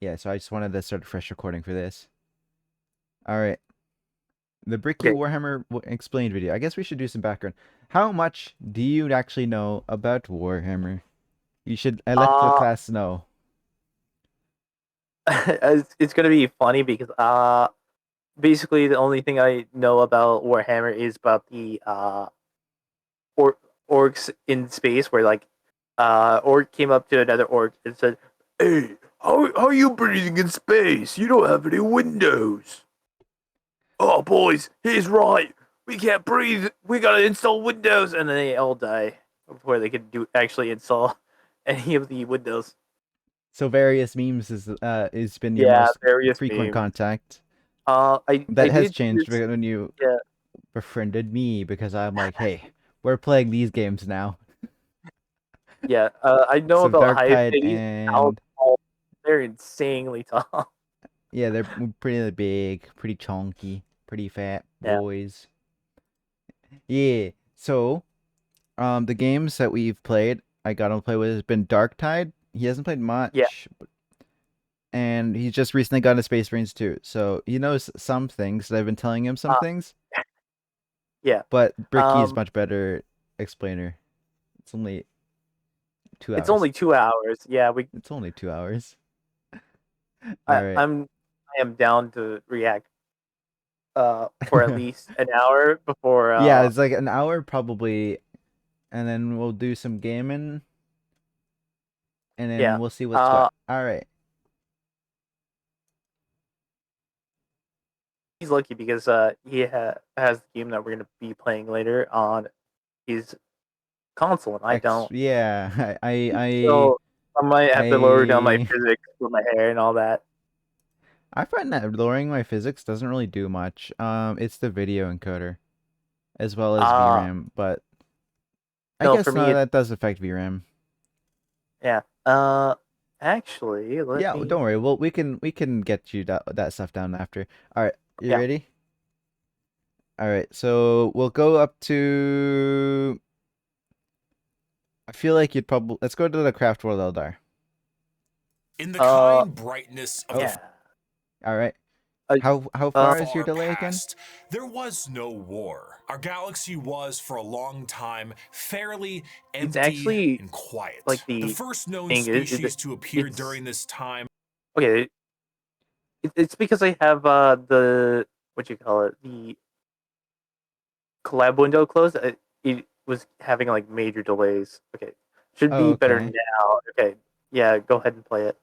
Yeah, so I just wanted to start a fresh recording for this. All right. The Bricky Okay. Warhammer explained video. I guess we should do some background. How much do you actually know about Warhammer? You should let the Uh, class know. it's gonna be funny because basically the only thing I know about Warhammer is about the or orcs in space where orc came up to another orc and said, "Hey, how are you breathing in space? You don't have any windows." Oh, boys, he's right. We can't breathe. We gotta install windows, and then they all die before they can actually install any of the windows. So various memes is been your Yeah, most various frequent memes. contact. I That has did changed this. when you Yeah, befriended me because I'm like, hey, we're playing these games now. yeah. I know So about Dark hive Tide cities. How and tall? They're insanely tall. yeah, they're pretty big, pretty chunky, pretty fat Yeah. boys. Yeah. So the games that we've played, I got him to play with has been Dark Tide. He hasn't played Yeah. much, and he's just recently gotten a Space Marines too. So he knows some things. I've been telling him some Uh, things, yeah. but Bricky is Um, much better explainer. It's only two it's hours. only 2 hours. Yeah, we. It's only 2 hours. All I, right. I'm. I am down to react. For at least an hour before. Yeah, it's like an hour probably, and then we'll do some gaming, and then Yeah. we'll see what's what. Uh, All right. he's lucky because has the game that we're gonna be playing later on his console, and I don't. Yeah, So I might have to lower down my I physics with my hair and all that. I find that lowering my physics doesn't really do much. It's the video encoder as well as Uh VRAM, but I no, for guess me no, it's that does affect VRAM. yeah. Actually, let Yeah, me. don't worry. Well, we can get you that stuff down after. All right, you Yeah. ready? All right, so we'll go up to. I feel like you'd probably let's go to the Craft World Eldar. In the Uh kind brightness of Oh, the yeah. all right. Uh, How uh far is your far delay again? past, there was no war. Our galaxy was, for a long time, fairly it's empty actually and quiet. like The the first known thing is species to appear it's during this time. okay. It's because I have the what you call it, the collab window closed. It was having like major delays. Okay, should Oh, be better okay. now. Okay, yeah, go ahead and play it.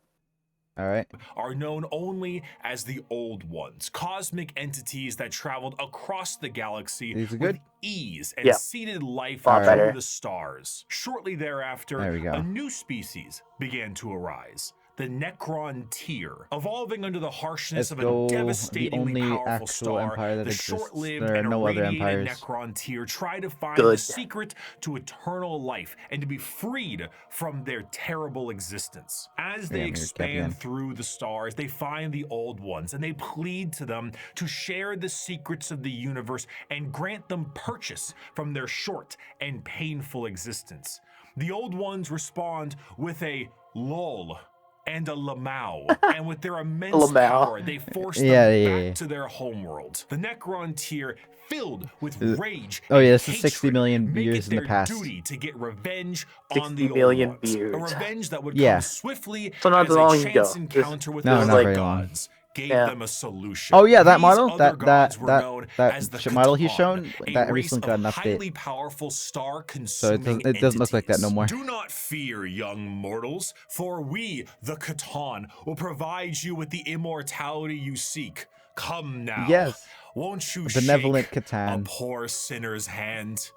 All right. Are known only as the Old Ones, cosmic entities that traveled across the galaxy These are with good. ease and Yeah, seeded life a lot All right. through better. the stars. Shortly thereafter, There we a go. new species began to arise. The Necron tier, evolving under the harshness Let's of a go. The devastatingly only powerful actual star, empire that the exists. short-lived There are and no other irradiated empires. Necron tier try to find the Good. secret to eternal life and to be freed from their terrible existence. As Here, they I'm your cap expand again. through the stars, they find the Old Ones and they plead to them to share the secrets of the universe and grant them purchase from their short and painful existence. The Old Ones respond with a lull and a Lamau, and with their immense Lamau. power, they force Yeah, them yeah, back yeah. to their homeworld. The Necron tier, filled with Uh, rage Oh and yeah, this is 60 hatred, million make years it in the their past. duty to get revenge on 60 the Old million Ones. A views. revenge that would come Yeah. swiftly So not as that a long chance ago. This encounter with this No, their is not other like very long. gods gave yeah. them a solution. Oh yeah, that These model, other gods were known that as the model he's Catan, shown, a that race recently of got an update, highly powerful so star-consuming it doesn't look like that no entities. more. Do not fear, young mortals, for we, the Catan, will provide you with the immortality you seek. Come now, Yes, won't you a benevolent shake a Catan. poor sinner's hand?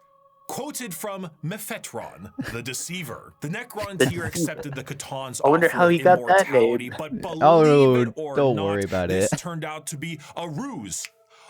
Quoted from Mephetron, the Deceiver. The Necron The tier deceiver. accepted the Catan's I wonder offer how of he got that name. immortality, but believe Oh, it or don't worry not, about it. this turned out to be a ruse.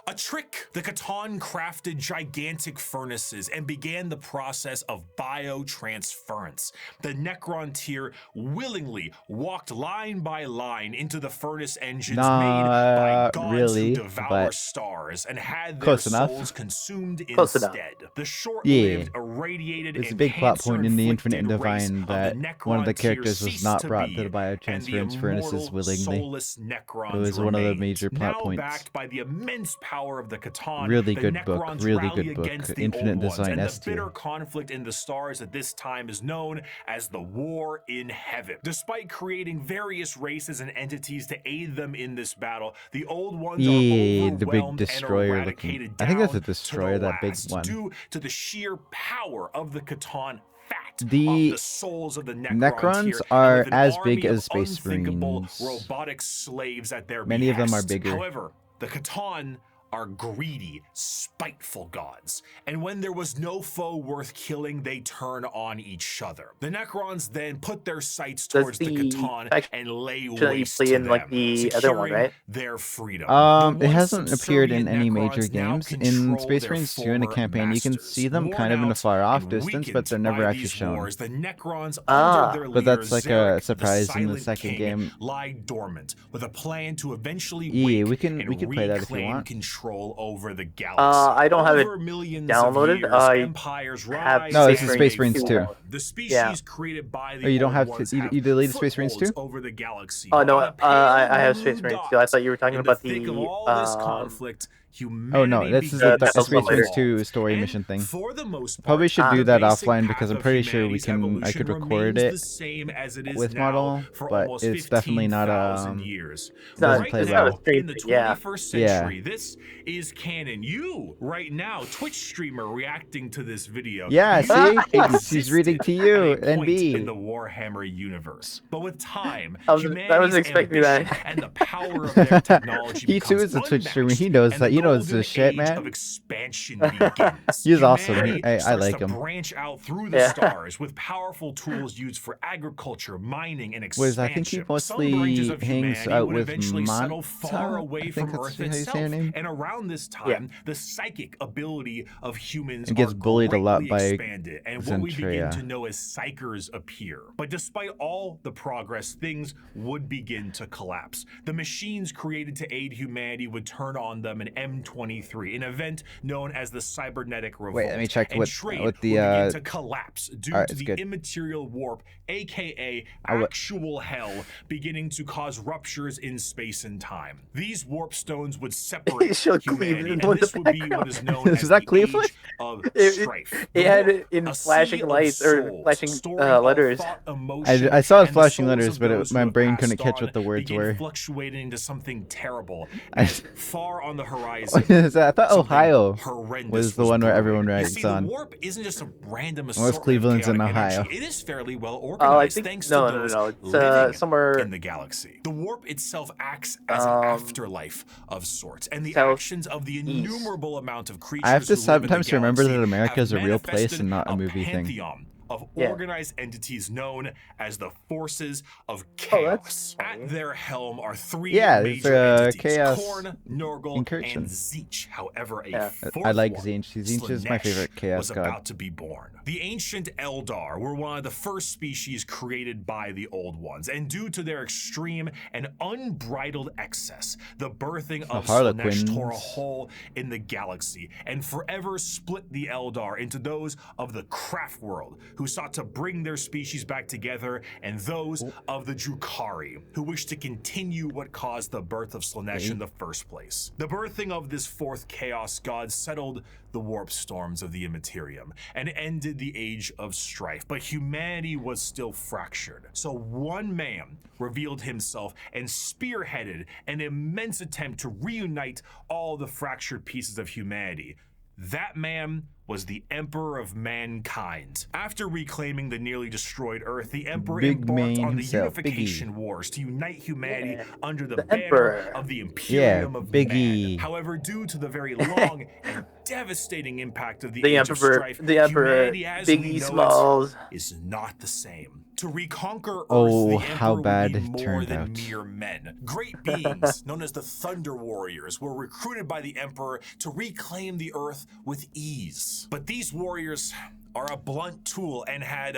A trick! The Catan crafted gigantic furnaces and began the process of biotransference. The Necron tier willingly walked line by line into the furnace engines made by gods really, who devour but stars and had their close enough. souls consumed Close enough. instead. The short-lived, Yeah. irradiated, It's a and big plot point in the Infinite and cancer-inflicted race Divine of the that one of the Necron tier characters was ceased not to brought be, to the and the biotransference furnaces immortal, willingly. soulless Necrons It was one of the remained. major plot Now points. backed by the immense power of the Catan, Really the good book, Necrons really rally good book. against the Infinite old ones, Design and S the tier. bitter conflict in the stars at this time is known as the War in Heaven. Despite creating various races and entities to aid them in this battle, the old ones Yeah, are the big overwhelmed destroyer and looking. eradicated I think that's a down to destroyer, the that big last, one. due to the sheer power of the Catan fat The off the souls of the Necrons tier, are and with an as army big of as Space unthinkable Marines. robotic slaves at their Many of them are behest. bigger. However, the Catan are greedy, spiteful gods, and when there was no foe worth killing, they turn on each other. The Necrons then put their sights Does towards the the Catan faction and lay that you waste play to in, them, like, the other one, securing right? their freedom. It hasn't appeared in any major games. In Space Marines 2 in a campaign, you can see them kind of in a far off distance, but they're never actually shown. Wars, the Necrons Ah. under their But that's leader, like a Zarek, surprise the in the Silent second King, game. lie dormant with a plan to eventually Yeah, wake we can and play that if you reclaim want. control over the galaxy. I don't have it Over millions downloaded. Of years, I empires have rise No, this and is Space they Marines fall. 2. The species Yeah. created by the Oh, you don't old have ones to. You deleted Space Marines 2? footholds over the galaxy. Oh no, On a pale I have blue Space Marines dot. too. I thought you were talking In about the thick of the all this conflict, humanity Oh no, this is the the Battles Space of Marines Later. 2 story And mission thing. For the most part, Probably should do the that basic offline path because I'm of pretty sure we humanity's can. I evolution could record remains it the same as it is with now model, for but almost it's definitely not 15,000 years. doesn't Right play it's now, not a well. straight in the thing, yeah. 21st Yeah. century, this is canon. You, right now, Twitch streamer reacting to this video. Yeah, you see, he's reading to you, at a point NB. in the Warhammer universe. But with time, I was humanity's expecting that. ambition and the power of their technology He too becomes is a Twitch streamer. He unmatched, knows and that. the He knows golden this shit, age man. of expansion begins. He's awesome. Humanity I starts like to him. branch out through the Yeah. stars with powerful tools used for agriculture, mining, and Whereas expansion. I think he Some mostly branches of hangs humanity out would with eventually settle Manta. far away I from think that's Earth how you say itself. her name. And around this time, the psychic ability of humans And gets are bullied a lot greatly by expanded, and what we begin Zentria. to know as psychers appear. But despite all the progress, things would begin to collapse. The machines created to aid humanity would turn on them in M23, an event known as the cybernetic revolt. Wait, let me check and what trade the would begin to collapse due alright, to it's the good. immaterial warp, aka I'll let- actual hell, beginning to cause ruptures in space and time. These warp stones would separate showed humanity, Cleveland and in the this would be what is known Is as that the Cleveland? age of It- strife. It The had warp, it in a flashing sea of lights or souls, flashing storing all letters. thought, emotion, I saw his and the flashing souls letters, of but those my who have brain couldn't passed catch on what the words begin were. fluctuating into something terrible. I- And far on the horizon. I thought something Ohio horrendous was the one where brewing. everyone You writes see, the on. warp isn't just a random Most assortment Cleveland's of in chaotic Ohio. energy. It is fairly well I organized think thanks no, to no, those no, It's living somewhere in the galaxy. The warp itself acts as an afterlife of sorts, and the south actions of the innumerable amount of creatures I have to who live in the sometimes remember galaxy that America have is a real place manifested and not a movie thing. pantheon of Yeah. organized entities known as the forces of Oh, that's chaos. At their helm are three Yeah, it's major entities: chaos Khorne, Nurgle, incursion. and Tzeentch. However, a Yeah. fourth I like one, Tzeentch. Tzeentch is my Slaanesh, favorite chaos was god. about to be born. The ancient Eldar were one of the first species created by the Old Ones, and due to their extreme and unbridled excess, the birthing of Slaanesh Harlequins. tore a hole in the galaxy and forever split the Eldar into those of the craft world, who sought to bring their species back together, and those of the Drukhari, who wished to continue what caused the birth of Slaanesh in the first place. The birthing of this fourth chaos god settled the warp storms of the Immaterium and ended the age of strife, but humanity was still fractured. So one man revealed himself and spearheaded an immense attempt to reunite all the fractured pieces of humanity. That man was the Emperor of Mankind. After reclaiming the nearly destroyed Earth, the Emperor Big embarked man on the himself, unification wars to unite humanity under the, The banner Emperor. of the Imperium of Man. Biggie. However, due to the very long and devastating impact of the The Age of Emperor, Strife, the Emperor, humanity as we Biggie know Smalls. it is not the same. To reconquer Earth, Oh, the how Emperor bad would be it more turned than out. mere men. Great beings, known as the Thunder Warriors, were recruited by the Emperor to reclaim the Earth with ease. But these warriors are a blunt tool and had,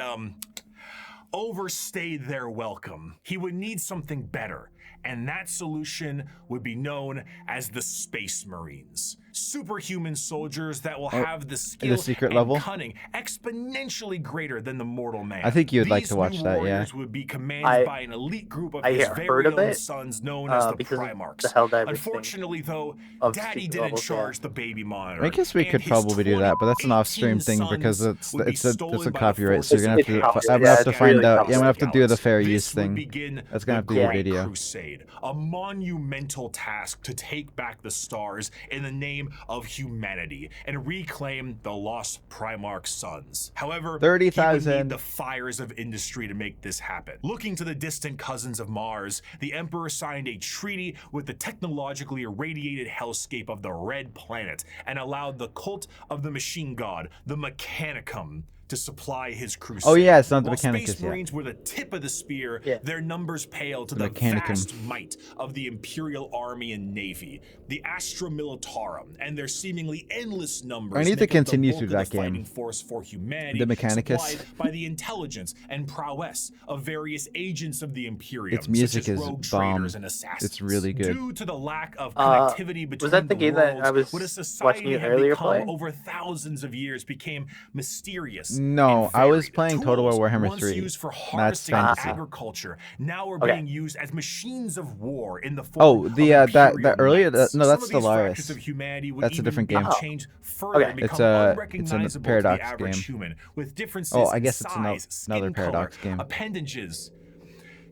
overstayed their welcome. He would need something better, and that solution would be known as the Space Marines. Superhuman soldiers that will have the skill secret and level? cunning exponentially greater than the mortal man. I think you'd like These to watch new that, yeah. warriors would be commanded by an elite group of I his heard very of own it, sons known as the because of Primarchs. the Helldivers thing Unfortunately, though, of Daddy secret didn't levels, yeah. charge the baby monitor. I guess we and could his probably do that, but that's an off-stream 2018 thing because sons would be it's stolen a by the copyright. So you're gonna have It's to. copyright, I'm gonna yeah, have to it's find really out. Yeah, I'm gonna have to do the Galaxy. fair This use would thing. begin That's gonna have to the be a Great video. Crusade, a monumental task to take back the stars in the name of humanity and reclaim the lost Primarch sons. However, 30,000. he would need the fires of industry to make this happen. Looking to the distant cousins of Mars, the Emperor signed a treaty with the technologically irradiated hellscape of the Red Planet and allowed the cult of the machine god, the Mechanicum, to supply his crusade. Oh yeah, it's not the While Mechanicus Space yet. Marines were the tip of the spear, Yeah. their numbers pale to The the Mechanicum. vast might of the Imperial Army and Navy, the Astra Militarum, and their seemingly endless numbers. I need to make up the continue bulk through of that the fighting game. force for humanity, The Mechanicus. supplied by the intelligence and prowess of various agents of the Imperium. Its music such as is rogue bomb. traders and assassins. It's really good. Due to the lack of connectivity between was that the game that I was worlds, what a watching society you had earlier become play? over thousands of years became mysterious. No, and I was varied. playing Total War Tools Warhammer once 3. used for That's harvesting and fantasy. agriculture now are Okay. being used as machines of war in the form Oh, of the that Imperial earlier knights. no, Some that's of these fractures Stellaris. of humanity would That's a even different be game. changed further Okay. and It's become a unrecognizable Paradox to the average game. human, with differences Oh, I in guess it's size, another skin Paradox color, game. appendages,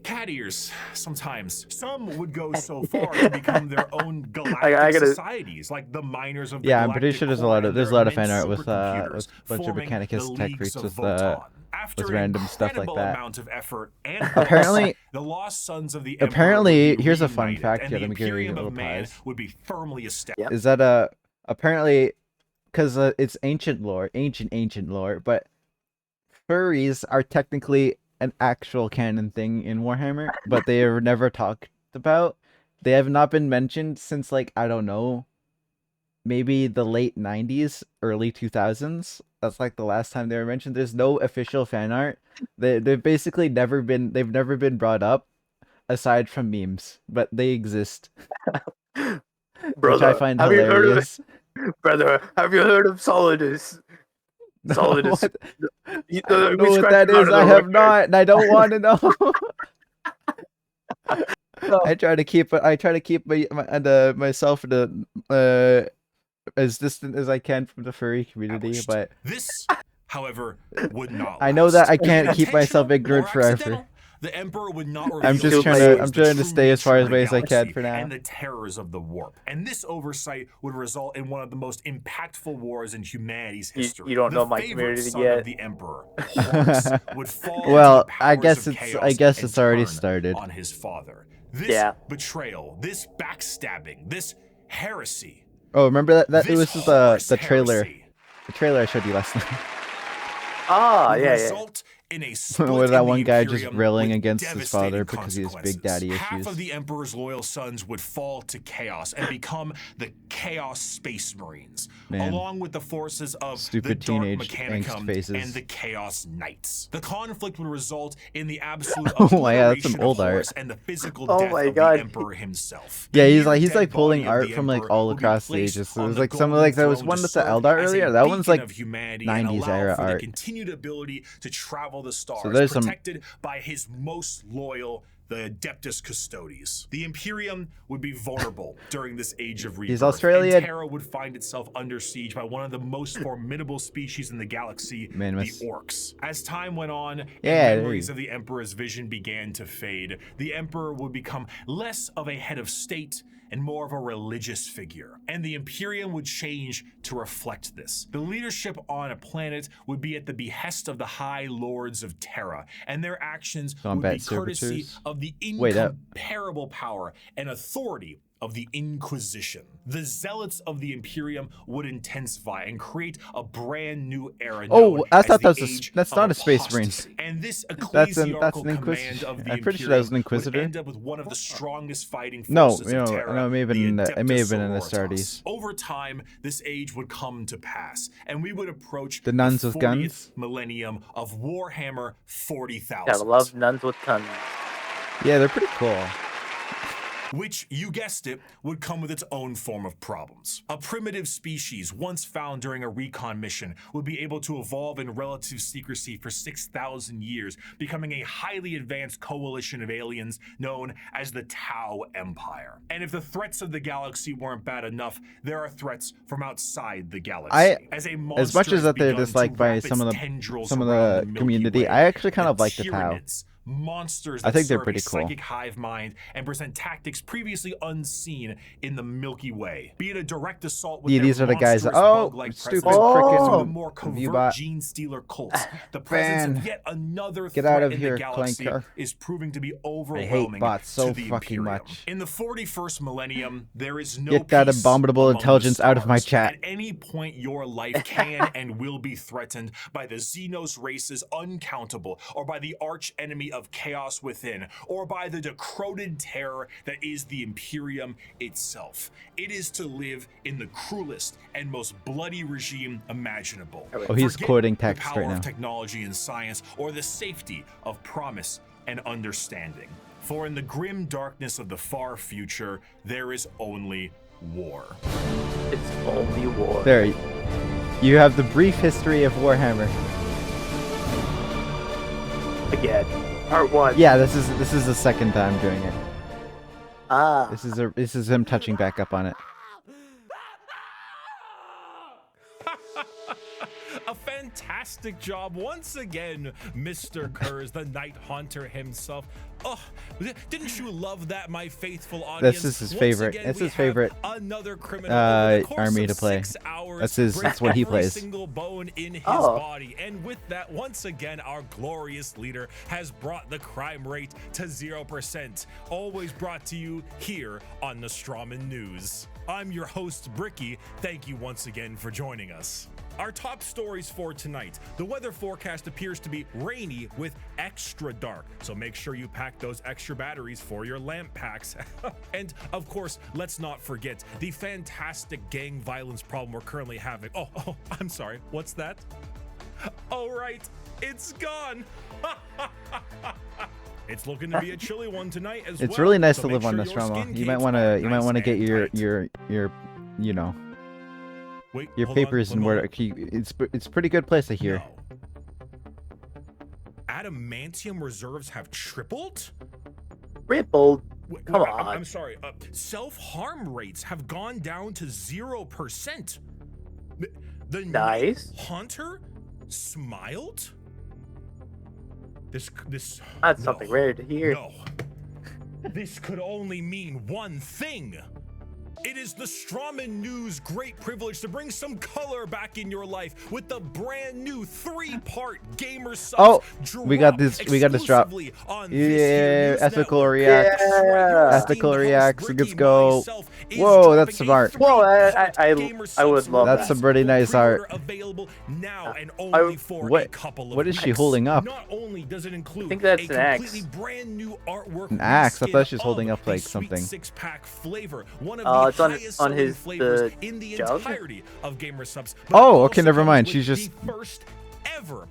cat ears. Sometimes some would go so far to become their own galactic I gotta- societies, like the miners of the Yeah, I'm pretty Galactic sure there's a Core lot of and there's a their lot of fan immense art with supercomputers, a bunch of forming Mechanicus the tech Leagues freaks of with Voton. After with an random stuff like incredible that. amount of effort and Apparently- the lost sons of the apparently- Emperor would be here's a fun reunited, fact and here, the let me give you a Imperium little of Man pause. would be firmly established. Yep. Is that apparently because it's ancient lore, ancient lore, but furries are technically an actual canon thing in Warhammer, but they are never talked about. They have not been mentioned since, like, I don't know, maybe the late 90s, early 2000s. That's like the last time they were mentioned. There's no official fan art. They've basically never been brought up aside from memes, but they exist, which I find have you heard of hilarious. Brother, have you heard of Solidus? Solidus. What? You- I don't know we what scratched that him out is. of the I have record. not, and I don't want to know. No. I try to keep myself as distant as I can from the furry community, established. but This, however, would not. I know that last. I can't keep myself Intentional ignorant or forever. accidental, the Emperor would not I'm reveal just trying to to us I'm the trying to true stay as far nature of away the as I can galaxy for now. and the terrors of the warp. And this oversight would result in one of the most impactful wars in humanity's history. you don't The know my favorite community son yet. of the Emperor, Horus, would fall into Well, the I powers guess of it's chaos and already turn started. on his father. This Yeah. betrayal, this backstabbing, this heresy. Oh, remember that this this is horse the trailer. heresy The trailer I showed you last night. Ah, would yeah. result in a split With in that the one guy just Imperium railing with against his father devastating because he has big consequences. daddy Half issues. of the Emperor's loyal sons would fall to chaos and become the Chaos Space Marines, Man. along with the forces of Stupid the Dark teenage angst Mechanicum faces. and the Chaos Knights. The conflict would result in the absolute Oh yeah, that's some obliteration old of art. Horus and the physical Oh death my of God. the Emperor himself. Yeah, The he's like near-dead pulling body of art the from like Emperor all would be across the placed ages. So on there's the like some golden like there was throne one to with the serve Eldar as a earlier. That one's beacon like of humanity and 90s allow era for the art. continued ability to travel the stars, there's some- protected by his most loyal, the Adeptus Custodes. The Imperium would be vulnerable during this age of rebirth. He's Australian. And Terra would find itself under siege by one of the most formidable species in the galaxy, Minimus. the Orcs. As time went on, Yeah, and memories there of the Emperor's vision began to fade, the Emperor would become less of a head of state and more of a religious figure. And the Imperium would change to reflect this. The leadership on a planet would be at the behest of the High Lords of Terra, and their actions would Combat be courtesy servitors. of the Wait up. incomparable power and authority of the Inquisition. The zealots of the Imperium would intensify and create a brand new era. Oh, I thought that was that's not a space marine. And this That's ecclesiarchal an command inquisitor. of the I'm pretty sure that was an Imperium inquisitor. would end up with one of the strongest fighting No, forces of Terra, no, it may have been the it may have been in the Adeptus Astartes. Over time, this age would come to pass, and we would approach The nuns with 40th guns? millennium of Warhammer 40,000. Gotta love nuns with guns. Yeah, they're pretty cool. Which, you guessed it, would come with its own form of problems. A primitive species once found during a recon mission would be able to evolve in relative secrecy for 6,000 years, becoming a highly advanced coalition of aliens known as the Tau Empire. And if the threats of the galaxy weren't bad enough, there are threats from outside the galaxy. As much as that they're disliked by some of the community, I actually kind of like the Tau. Monsters I that think they're serve pretty a cool. psychic hive mind and present tactics previously unseen in the Milky Way. Be it a direct assault with Yeah, their these are the guys. monstrous Oh, bug-like stupid presence, frickin' to the more covert Viewbot. gene stealer cults. The presence Man. of yet another Get threat out of in here, the galaxy Clanker. is proving to be I overwhelming hate bots so to the fucking Imperium. much. In the 41st millennium, there is no Get that peace abominable among the intelligence out of my stars. chat. At any point, your life can and will be threatened by the Xenos races uncountable, or by the arch enemy of chaos within, or by the decroded terror that is the Imperium itself. It is to live in the cruelest and most bloody regime imaginable. Oh, he's Forget quoting the text power right now. of technology and science, or the safety of promise and understanding. For in the grim darkness of the far future, there is only war. It's only war. There, you have the brief history of Warhammer. Again. Part 1. Yeah, this is the second time doing it. Ah. This is him touching back up on it. A fantastic job once again, Mr. Kurz, the Night Haunter himself. Oh, didn't you love that, my faithful audience? This is his Once favorite. again, It's we his have favorite another criminal over the course army of to play. 6 hours, That's break what he every plays. single bone in his Oh. body. And with that, once again, our glorious leader has brought the crime rate to 0%. Always brought to you here on Nostroman News. I'm your host, Bricky. Thank you once again for joining us. Our top stories for tonight. The weather forecast appears to be rainy with extra dark, so make sure you pack those extra batteries for your lamp packs. And of course, let's not forget the fantastic gang violence problem we're currently having. Oh, I'm sorry, what's that? Oh right, it's gone. It's looking to be a chilly one tonight as well. It's really nice so to make live on sure this your Rama. skin You might capes want are to nice get and tight. your you know, Wait, your hold on, papers one in order. moment. It's a pretty good place to hear. No. Adamantium reserves have tripled? Rippled. Wait, Come I'm on. sorry. Self-harm rates have gone down to 0%. The Nice. Hunter smiled? This That's no, something rare to hear. No. This could only mean one thing. It is the Strawman News' great privilege to bring some color back in your life with the brand new 3-part Gamer Subs Oh, drop we got this drop. exclusively on Yeah, this here news ethical network. reacts. Yeah. Your Ethical esteemed reacts, host, let's Bricky, go. myself, is Whoa, that's dropping a smart. Whoa, 3-part Gamer I would Subs love That's release some pretty for nice art. pre-order available now and only for a What- couple of what is she weeks. holding up? Not only does it include think that's a an axe. completely brand new artwork, An axe? I reskin thought she was holding of up, the like, sweet something. 6-pack flavor, one of It's the on highest his selling flavors the in the jug? entirety of Gamer Subs. Oh, okay, never mind. She's She's just- the first ever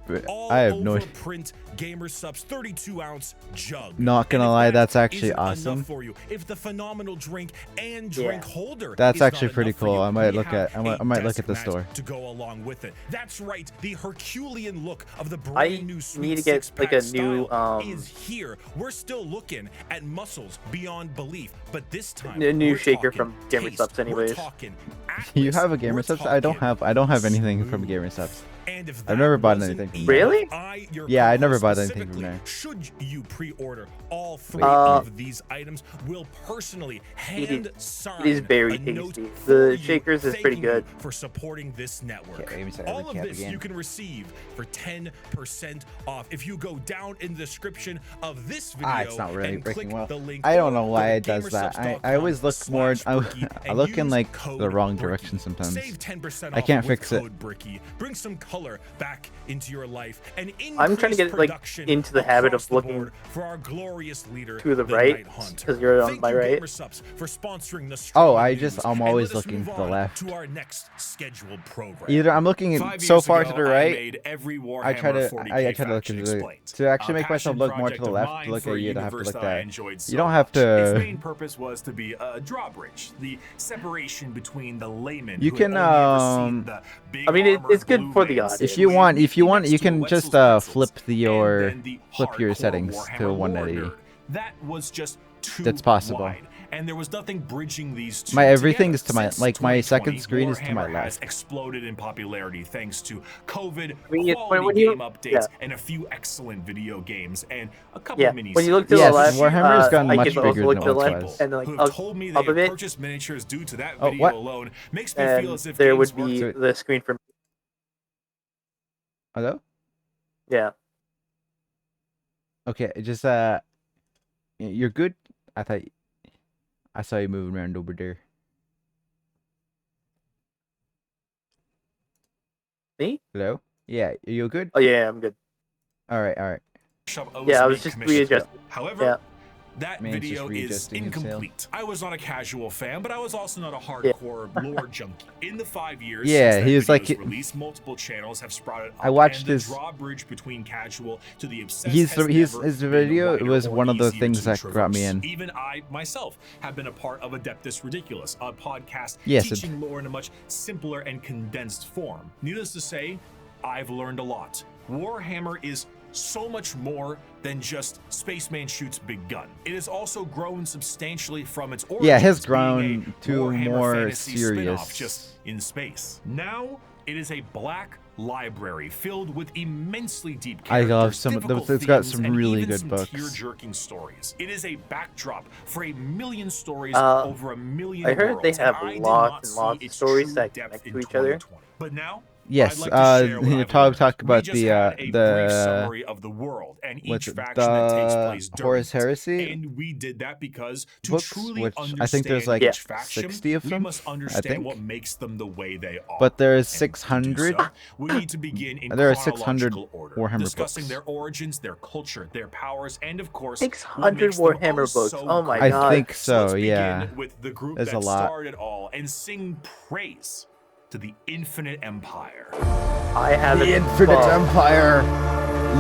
I have no- print Gamer Subs 32-ounce jug. Not gonna And if lie, that that's actually isn't enough awesome. for you, if the phenomenal drink and drink holder That's is not actually pretty enough for cool. you, I might we look have at- I might- a I might look desk at the mat store. to go along with it. That's right, the Herculean look of the I brand new sweet need to get, like, a 6-pack new, style is here. We're still looking at muscles beyond belief, but this time A new we're shaker talking from Gamer taste. Subs We're anyways. talking You Atlas. have a Gamer We're Subs? I don't talking have anything from smooth. Gamer Subs. And if I've never that bought wasn't anything from enough, there. Really? your Yeah, I never co-host bought anything from specifically, there. Should you pre-order all 3 Uh, of these items, will personally It hand is sign very a note tasty. for The you, shakers is pretty thanking good. you for supporting this network. Okay, let me say All of recap this again. you can receive for 10% off if you go down in the description of this video It's not really and click breaking well. the link. I don't or know go why to it does that. I gamersubs.com always look more. /Bricky I and look in use like the code wrong Bricky. direction sometimes. Save 10% I off can't with fix it. code Bricky. Bring some color back into your life and I'm trying to get like production into the habit across of the looking board for our glorious leader, to the right, Night Hunter. because you're on Thank my you, right. Gamersubs, for sponsoring the Oh, I'm always looking to the left. to our next scheduled program. Either I'm looking 5 so years far ago, to the I right. made every I try Warhammer to 40K I try to look faction to the explained. to actually A make myself passion look more to project the of left mine to look for at a you to have to universe look that I that. enjoyed so You don't have much. Its to. main purpose was to be a drawbridge, the separation between the layman You who can, had only ever seen the big I mean, it's armored good blue for the man audience. If you situated want, next you to can Wetzel's just pencils, flip and then the your hardcore settings to Warhammer 180. lore nerd. That was just too That's possible. wide, and there was nothing bridging these two. My everything together. is to my Since like my 2020, second screen is to my Warhammer left. has exploded in popularity thanks to COVID, I mean, quality when you- game updates, yeah. and a few excellent video games, and a couple Yeah, of mini. when you look to Yes, the left, Warhammer's gotten I much can also bigger look than to the it left, was. and like who have told me they up a have bit, purchased miniatures due to that Oh, video what? alone makes me feel and as if there games would were be So- the screen for me. Hello? Yeah. Okay, just you're good. I saw you moving around over there. Me? Hello? Yeah, are you good? Oh yeah, I'm good. All right. Yeah, I was just readjusting. However, Yeah. that Man's just video is readjusting himself. incomplete. I was not a casual fan, but I was also not a hardcore lore junkie. In the 5 years Yeah, since that he was video's like- released, multiple channels have sprouted up, I watched and the his- drawbridge between casual to the obsessed His has his never his been video wider was or one of the easier things to that got me traverse. in. Even I myself have been a part of Adeptus Ridiculous, a podcast Yes, it- teaching lore in a much simpler and condensed form. Needless to say, I've learned a lot. Warhammer is so much more than just Spaceman shoots big gun. It has also grown substantially from its origins. Yeah, it has being grown a to Warhammer more fantasy spin-off serious. just in space. Now it is a black library filled with immensely deep I characters, love some of difficult those. It's got themes, some and really even good some books. tear-jerking stories. It is a backdrop for a million stories Uh, over a million I heard they worlds, have and I did lots not and see lots of its stories true that depth connect in to each other. 2020. But now Yes, I'd like to share what I've learned. talk We about just the had a brief summary of the world and what's each it, faction that takes the place during Horus it. Heresy And we did that because to books, truly which understand I think there's like each faction, 60 of we them. must I understand think, what makes them the way they are. but there's And to do 600. so, we need to begin in There are 600 chronological order, Warhammer discussing books. their origins, their culture, their powers, and of course, 600 what makes them Warhammer oh books. so Oh my great. god. I think so. Let's begin Yeah. with the group There's that a lot. started it all and sing praise to the Infinite Empire. I have The it. Infinite well, Empire.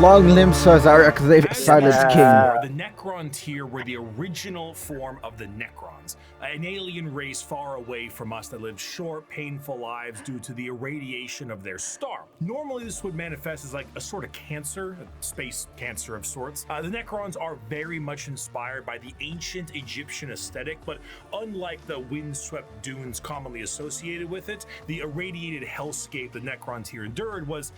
Long limbs as our As we silent mentioned king. before, the Necron tier were the original form of the Necrons, an alien race far away from us that lived short, painful lives due to the irradiation of their star. Normally, this would manifest as like a sort of cancer, a space cancer of sorts. The Necrons are very much inspired by the ancient Egyptian aesthetic, but unlike the windswept dunes commonly associated with it, the irradiated hellscape the Necrons here endured was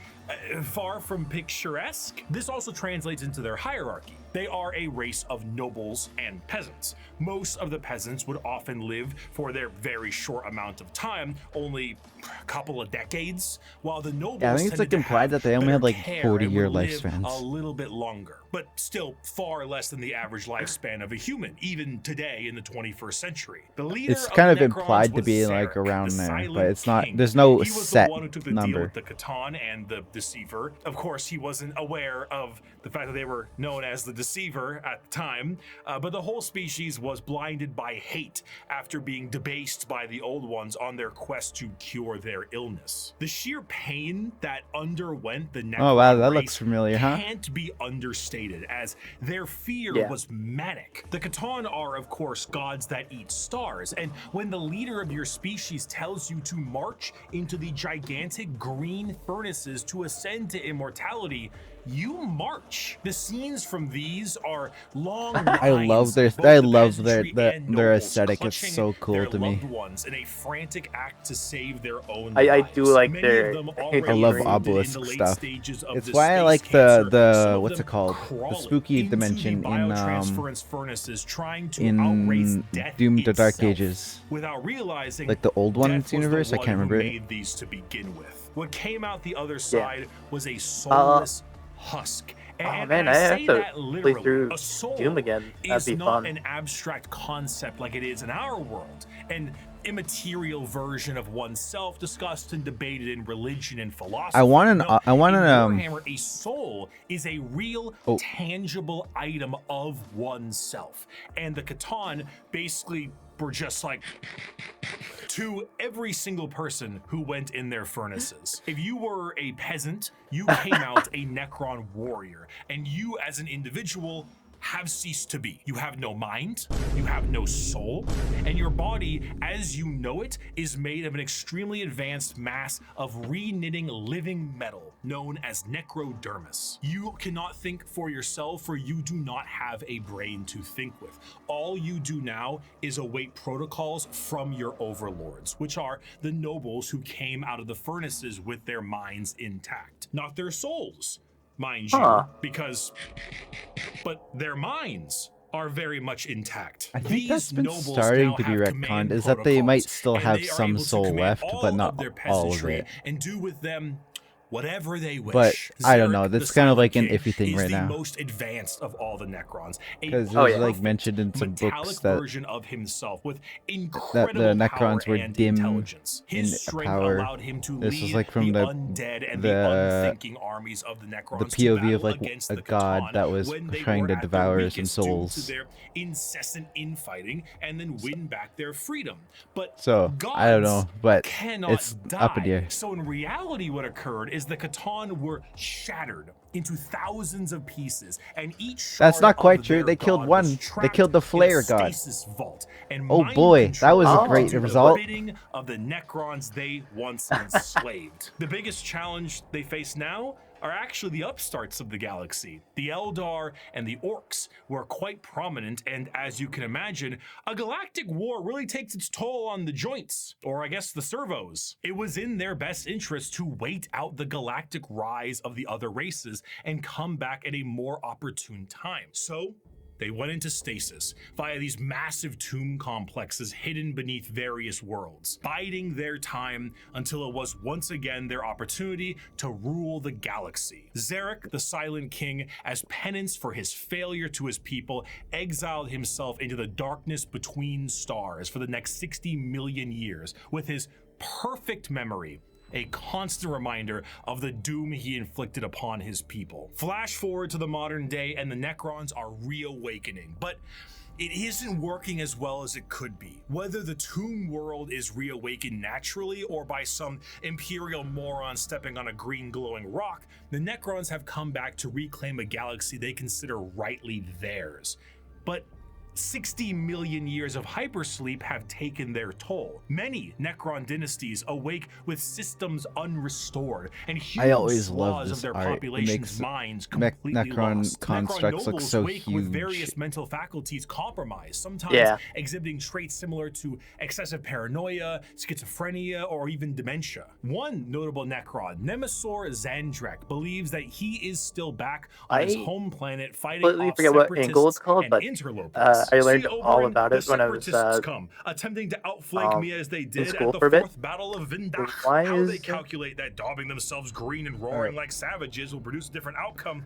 far from picturesque. This also translates into their hierarchy. They are a race of nobles and peasants. Most of the peasants would often live for their very short amount of time, only a couple of decades, while the nobles Yeah, I think it's tended like to implied have that they only better had like care 40-year and would live lifespans. a little bit longer, but still far less than the average lifespan of a human, even today in the 21st century. The leader It's of kind the of Necrons implied to was be like Zarek, around the there, but Silent it's not. King. There's no He was set the one who took the deal number. with the Catan and the Deceiver. Of course, he wasn't aware of the fact that they were known as the Deceiver at the time, but the whole species was blinded by hate after being debased by the Old Ones on their quest to cure their illness. The sheer pain that underwent the Necron Oh wow, that race looks familiar, huh? can't be understated, as their fear Yeah. was manic. The Catan are, of course, gods that eat stars, and when the leader of your species tells you to march into the gigantic green furnaces to ascend to immortality, you march. The scenes from these are long I love lines their of both I the love their peasantry and their nobles aesthetic. It's clutching so cool their to me. loved ones in a frantic act to save their own I lives. do like Many their of them I already love wounded in the obelisk late stuff. stages of It's the why I space like cancer. Some the of what's them it called? The crawling spooky into dimension the in biotransference furnaces, trying to outrace in death Doom: The Dark itself, Ages. without realizing Like the old death one's was the universe. I one can't who remember it. made these to begin with. What came out the other Yeah. side was a soulless husk. And man, I I say have to that play literally. through A soul Doom again. That'd is be not fun. an abstract concept like it is in our world. An immaterial version of oneself discussed and debated in religion and philosophy. I want an No, I want in an Warhammer, a soul is a real, Oh. tangible item of oneself. And the Catan basically were just like to every single person who went in their furnaces. If you were a peasant, you came out a Necron warrior, and you as an individual have ceased to be. You have no mind, you have no soul, and your body, as you know it, is made of an extremely advanced mass of re-knitting living metal known as necrodermis. You cannot think for yourself, for you do not have a brain to think with. All you do now is await protocols from your overlords, which are the nobles who came out of the furnaces with their minds intact, not their souls, mind Huh. you, because but their minds are very much intact. I think These that's been nobles starting now to be have retconned. command Is that they might protocols, still and have they are some able to soul command left, all but not of their all of peasantry it. and do with them whatever they wish. But I don't know. Zarek, the That's kind of Silent like an King, iffy thing is right the now. most advanced of all the Necrons. A Because Oh, there's yeah. like perfect mentioned in some metallic books that version of himself with the incredible power Necrons were and dim intelligence. His in strength power. allowed him to This was lead like from the the undead and the unthinking armies of the Necrons the to POV battle of like against a the god Catan that was when they trying were to at their devour some weakest due to souls. their incessant infighting and then win back their freedom. But So gods I don't know, but cannot it's die. up in the air. So in reality, what occurred is the Catan were shattered into thousands of pieces, and each That's shard not quite of true. their They killed god one. was They trapped killed the in a Flare god. stasis vault, and Oh mind boy, that was a Oh. great to result. the bidding of the Necrons they once enslaved. The biggest challenge they face now are actually the upstarts of the galaxy. The Eldar and the Orcs were quite prominent, and as you can imagine, a galactic war really takes its toll on the joints, or I guess the servos. It was in their best interest to wait out the galactic rise of the other races and come back at a more opportune time. So they went into stasis via these massive tomb complexes hidden beneath various worlds, biding their time until it was once again their opportunity to rule the galaxy. Zarek, the Silent King, as penance for his failure to his people, exiled himself into the darkness between stars for the next 60 million years, with his perfect memory a constant reminder of the doom he inflicted upon his people. Flash forward to the modern day, and the Necrons are reawakening, but it isn't working as well as it could be. Whether the tomb world is reawakened naturally or by some imperial moron stepping on a green glowing rock, the Necrons have come back to reclaim a galaxy they consider rightly theirs. But 60 million years of hypersleep have taken their toll. Many Necron dynasties awake with systems unrestored and huge I always love swaths this of their art. It population's makes minds completely Necron lost. constructs Necron look nobles so wake with huge. various mental faculties compromised, sometimes Yeah. exhibiting traits similar to excessive paranoia, schizophrenia, or even dementia. One notable Necron, Nemesis Zandrek, believes that he is still back on his I home planet fighting completely off forget what separatists angle it's called, and but interlopers. I learned See, all Oberyn, about the it when I was separatists come, attempting to outflank me as they did school at the for a bit. Fourth Battle of Vindach. Why How is they it- calculate that daubing themselves green and roaring like savages will produce a different outcome,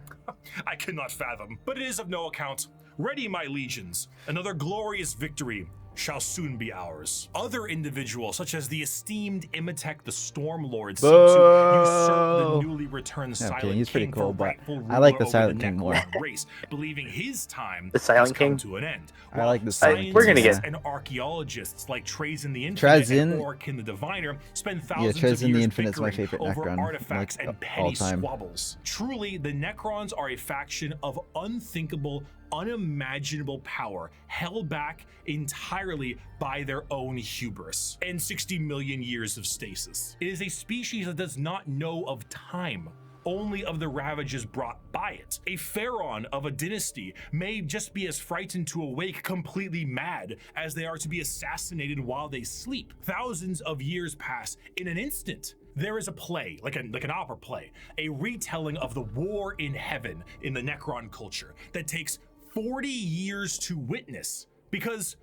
I cannot fathom. But it is of no account. Ready, my legions. Another glorious victory shall soon be ours. Other individuals, such as the esteemed Imatech the Stormlord, seek to usurp the Boo! newly returned Yeah, okay, Silent he's pretty King cool, for but rightful I like ruler the Silent over King more. Necron race, believing his time The has Silent come King? to an end. I like the While Silent We're gonna King, get- scientists and archaeologists like Trazyn the Infinite Trazyn- and Orkin the Diviner spend thousands of Trazyn the years Infinite's my bickering favorite over Necron, artifacts like, and all petty time. squabbles. Truly, the Necrons are a faction of unthinkable, unimaginable power, held back entirely by their own hubris and 60 million years of stasis. It is a species that does not know of time, only of the ravages brought by it. A pharaoh of a dynasty may just be as frightened to awake completely mad as they are to be assassinated while they sleep. Thousands of years pass in an instant. There is a play, like an opera play, a retelling of the war in heaven in the Necron culture that takes 40 years to witness, because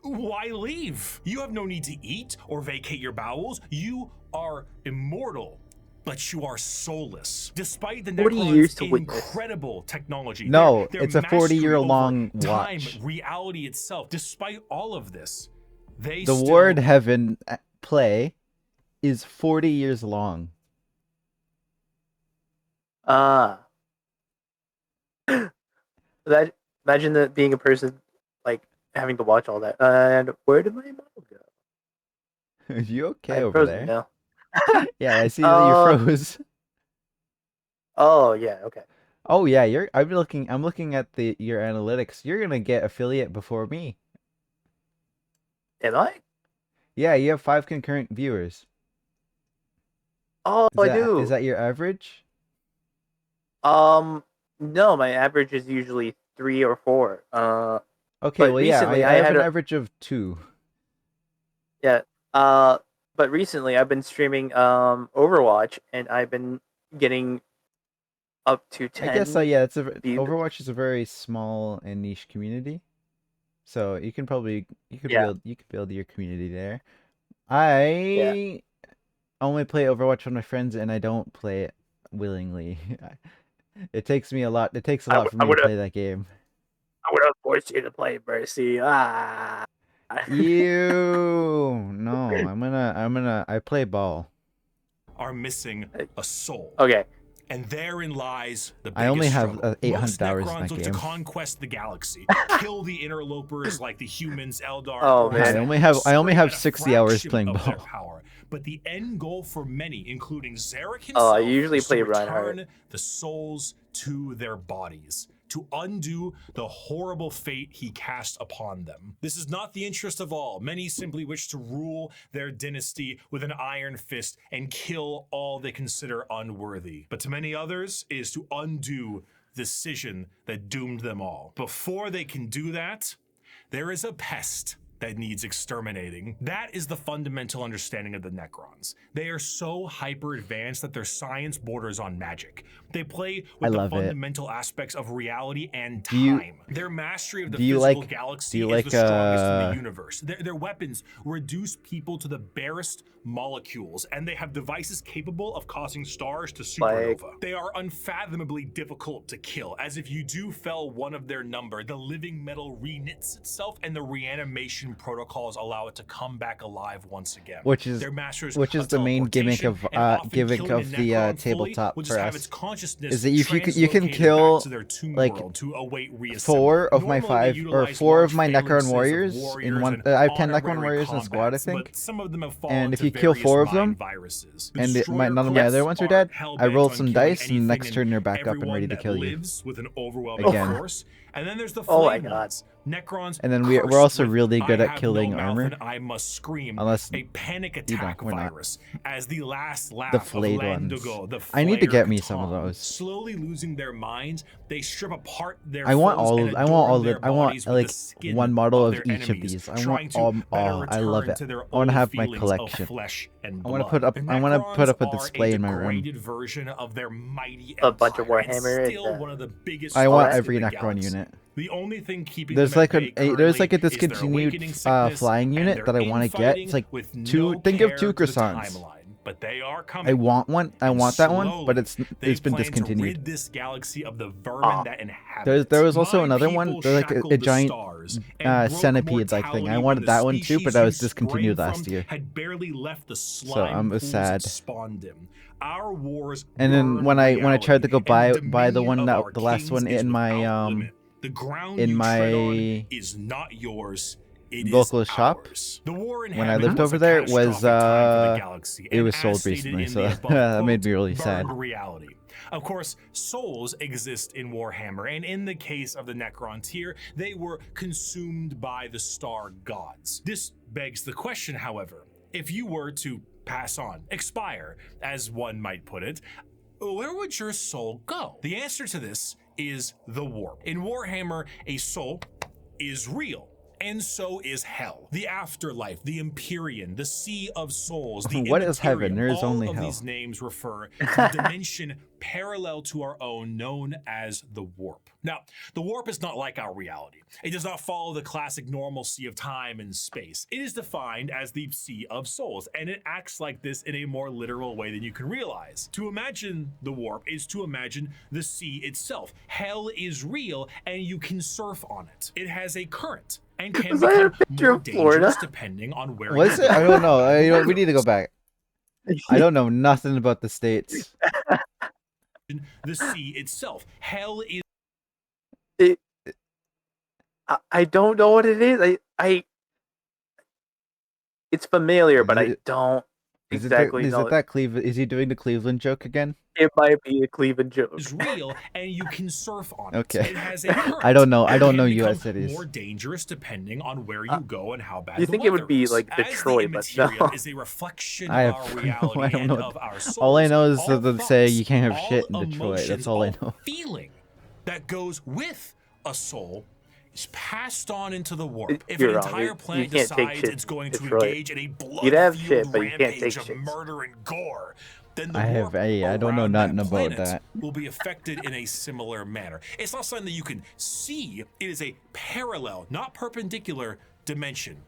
why leave? You have no need to eat or vacate your bowels. You are immortal, but you are soulless. Despite the 40 years Necron's to witness. incredible technology, No, their it's a mastery 40-year-long over time, watch. reality itself. Despite all of this, they The still War in Heaven play is 40 years long. That imagine that being a person like having to watch all that. And where did my model go? Are you okay I'm over frozen there? now. Yeah, I see that you froze. Oh yeah, okay. Oh yeah, I'm looking at your analytics. You're gonna get affiliate before me. Am I? Yeah, you have 5 concurrent viewers. Oh, I do. Is that your average? No, my average is usually 3 or 4. Okay, but well yeah, recently I I have had an a- average of 2. Yeah. But recently I've been streaming Overwatch, and I've been getting up to 10. I guess yeah, views. Overwatch is a very small and niche community. So you can Yeah. build your community there. I only play Overwatch with my friends, and I don't play it willingly. It takes a lot for me to play that game. I would have forced you to play Mercy. Ah. No, I play ball. are missing a soul. Okay. And therein lies the biggest I only have, struggle. 800 Most hours in Necrons that look game. to conquest the galaxy, kill the interlopers like the humans, Eldar. Oh, perhaps man. I only scrape have at a 60 hours fraction playing of their ball. power. But the end goal for many, including Zarek himself, Oh, I usually is to play Reinhardt. return the souls to their bodies, to undo the horrible fate he cast upon them. This is not the interest of all. Many simply wish to rule their dynasty with an iron fist and kill all they consider unworthy. But to many others, it is to undo the decision that doomed them all. Before they can do that, there is a pest that needs exterminating. That is the fundamental understanding of the Necrons. They are so hyper advanced that their science borders on magic. They play with the fundamental aspects of reality and time. Their mastery of the physical galaxy is the strongest in the universe. Their weapons reduce people to the barest molecules, and they have devices capable of causing stars to supernova. They are unfathomably difficult to kill, as if you do fell one of their number, the living metal reknits itself, and the reanimation protocols allow it to come back alive once again. Which is the main gimmick of the tabletop for us. Is that you can kill like 4 of my 5 or 4 of my Necron warriors in one. I have 10 Necron warriors in a squad, I think. And if you kill 4 of them, and none of my other ones are dead, I roll some dice, and next turn they're back up and ready to kill you again. And then there's the flame ones. Necrons. And then we're also really good at killing armor. I must scream. Unless a panic attack virus as the last laugh the flayed of ones. Landogo, the I need to get me Catan. some of those. Slowly losing their minds, they strip apart their I want bodies with like the skin one model of their each of enemies, these. I trying want to all. I love return it. to their I want to old have my feelings of collection. flesh and I want to blood. put up a The display in my room. degraded version of their mighty A bunch of empire, and Warhammer. still one of the biggest I want threats to every the Necron galaxy. unit. The only thing keeping There's them like at bay there's like a currently is their discontinued awakening sickness flying and unit their that I want to get. It's like infighting with 2. no Think of care 2 to the croissants. timeline. But they are coming. I want one. I And want that one, but slowly, it's been they plan to discontinued. rid this galaxy of the vermin that inhabit There was it. also My another one. people There's like a shackled the giant stars and broke centipede like thing. I mortality wanted when that the one too, but species that was you discontinued sprang last from year. had barely left the slime So I'm pools sad. that spawned him. Our wars And then burn when I tried to go reality, and buy the dominion one of our the last one kings is in my without limit. The ground in you tread on my is not yours. It local is shop, ours. The war in when I heaven lived was over a there was catastrophic time for the galaxy, it and was as sold stated recently, in so the above that made quote, me really sad. burned reality. Of course, souls exist in Warhammer, and in the case of the Necron tier, they were consumed by the star gods. This begs the question, however, if you were to pass on, expire, as one might put it, where would your soul go? The answer to this is the warp. In Warhammer, a soul is real. And so is hell, the afterlife, the Empyrean, the Sea of Souls, the What is heaven? Immaterium. There is All only of hell. these names refer to a dimension parallel to our own, known as the warp. Now, the warp is not like our reality. It does not follow the classic normalcy of time and space. It is defined as the Sea of Souls, and it acts like this in a more literal way than you can realize. To imagine the warp is to imagine the sea itself. Hell is real, and you can surf on it. It has a current and can Was that a become picture more of Florida? dangerous depending on where Was you it? I go. don't know. We need to go back. I don't know nothing about the states. The sea itself. Hell is I don't know what it is. It's familiar, but I don't exactly know. Is it that Cleveland? Is he doing the Cleveland joke again? It might be a Cleveland joke. is real, and you can surf on it. Okay. It has a current. I don't know. I and don't can know become U.S. cities. More dangerous depending on where you go and how bad you the think it would weather be is. like As Detroit, the but Immaterium no. is a reflection I of have our no- reality I don't and know. of our souls. All I know is All that they say thoughts, you can't have all shit in Detroit. That's emotions, all I all know. feeling that goes with a soul is passed on into the warp. If You're an wrong. entire You planet can't take decides shit it's going in to Detroit. engage in a You'd have shit, blood-fueled but you can't rampage take of shit. murder and gore, then the I have warp I don't know around nothing that about planet that. will be affected in a similar manner. It's not something that you can see. It is a parallel, not perpendicular dimension.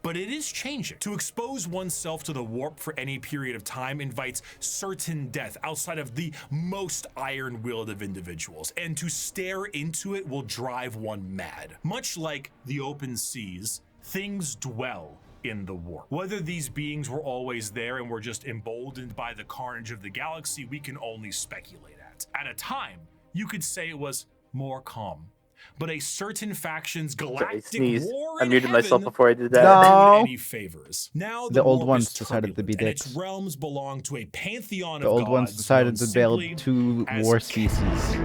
But it is changing. To expose oneself to the warp for any period of time invites certain death outside of the most iron-willed of individuals, and to stare into it will drive one mad. Much like the open seas, things dwell in the warp. Whether these beings were always there and were just emboldened by the carnage of the galaxy, we can only speculate at. At a time, you could say it was more calm. But a certain faction's galactic sneezed. war I in muted myself heaven before I did didn't that. No. do it any favors. Now The old warp ones is decided to be turbulent, and its dicks. realms belong to a pantheon The of old ones gods decided known to build simply 2 as war species.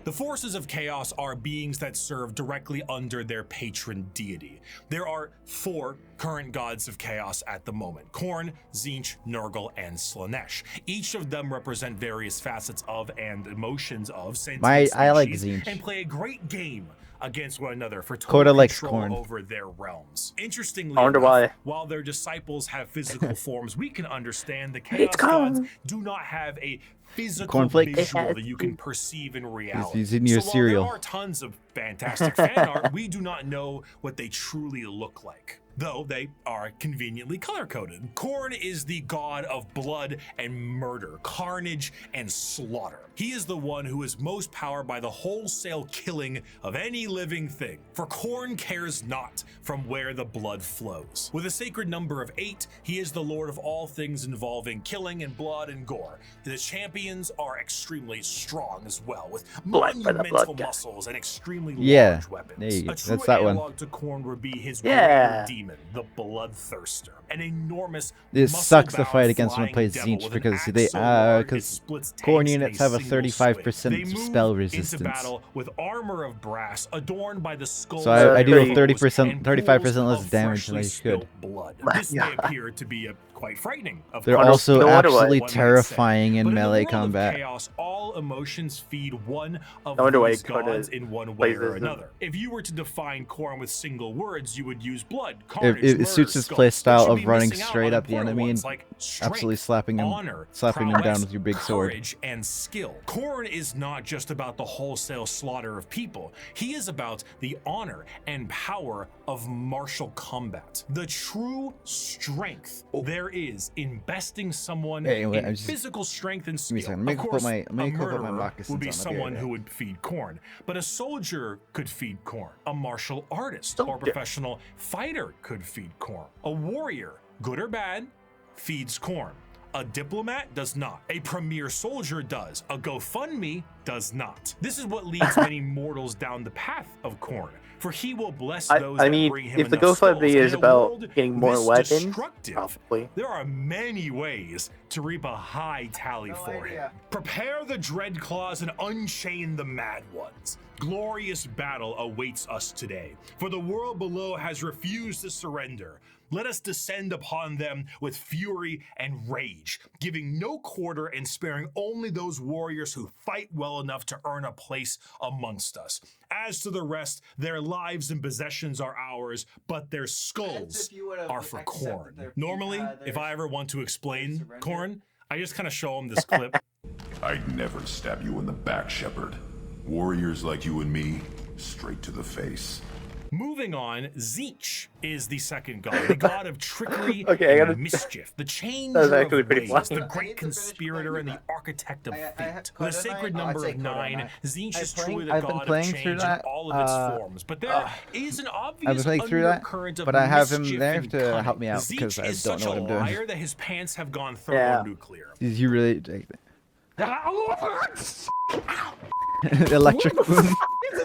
The forces of chaos are beings that serve directly under their patron deity. There are 4 current gods of chaos at the moment: Khorne, Tzeentch, Nurgle, and Slaanesh. Each of them represent various facets of and emotions of sentient I like species Tzeentch. and play a great game against one another for Coda total likes control Khorne. over their realms. Interestingly I wonder enough, why. while their disciples have physical forms we can understand, the It's chaos gods Khorne. do not have a physical Cornflake? visual that you can perceive in reality. He's in your so cereal. While there are tons of fantastic fan art, we do not know what they truly look like, though they are conveniently color-coded. Khorne is the god of blood and murder, carnage and slaughter. He is the one who is most powered by the wholesale killing of any living thing, for Khorne cares not from where the blood flows. With a sacred number of 8, he is the lord of all things involving killing and blood and gore. The champions are extremely strong as well, with Blood for the monumental blood god. muscles and extremely Yeah, large weapons. there you go. A true That's that one. analog to Khorne would be his Yeah. greater demon, the Bloodthirster, an enormous. It sucks to muscle-bound fight against someone who flying plays devil Tzeentch with an because axe they so large it because splits Khorne tanks in units have a single 35% swing. They spell move resistance. into battle with armor of brass adorned by the skulls So of I do their 30%, and 35% pools less of damage than freshly I should. spilt blood. My This may God. appear to be quite frightening. Of They're course, also no wonder why. absolutely one might say. terrifying in But melee in the world combat. Of chaos, all emotions feed one of No wonder why these Coda gods in one way plays or as them. another. If you were to define Khorne with single words, you would use blood, It, carnage, it murder, suits his skull, play but style you'd of be running missing out straight on at the important enemy ones and like strength, absolutely slapping him honor, them down prowess, with your big sword. courage, and skill. Khorne is not just about the wholesale slaughter of people. He is about the honor and power of martial combat. The true strength there is in besting someone Anyway, in I'm just- physical strength and Give me a skill. second. Let me Of go put course, my- let me a go put my murderer moccasins would be on. I'll be right someone back. who would feed Khorne, but a soldier could feed Khorne. A martial artist or Soldier. professional fighter could feed Khorne. A warrior, good or bad, feeds Khorne. A diplomat does not. A premier soldier does. A GoFundMe does not. This is what leads many mortals down the path of Khorne, for he will bless those I that mean, bring him if the enough ghost souls fight in is a about world getting more this weapons, destructive. probably. There are many ways to reap a high tally for him. Prepare the dread claws and unchain the mad ones. Glorious battle awaits us today, for the world below has refused to surrender. Let us descend upon them with fury and rage, giving no quarter and sparing only those warriors who fight well enough to earn a place amongst us. As to the rest, their lives and possessions are ours, but their skulls are for Khorne. Normally, if I ever want to explain Khorne, I just kind of show them this clip. I'd never stab you in the back, Shepard. Warriors like you and me, straight to the face. Moving on, Tzeentch is the second god, the god of trickery Okay, and mischief, the changer That was actually of pretty ways, funny. the great conspirator and the architect of fate. Code With a sacred Knight? number I'd say of Code 9, Knight. Tzeentch is I've truly the been god of playing through change in that, all of its forms. But there is an I've obvious been playing through that, undercurrent of but I have him mischief there and to help cunning. me out because Tzeentch I is don't such know what a I'm doing. liar that his pants have gone Yeah. thermonuclear. Did you really take that? Electric boom.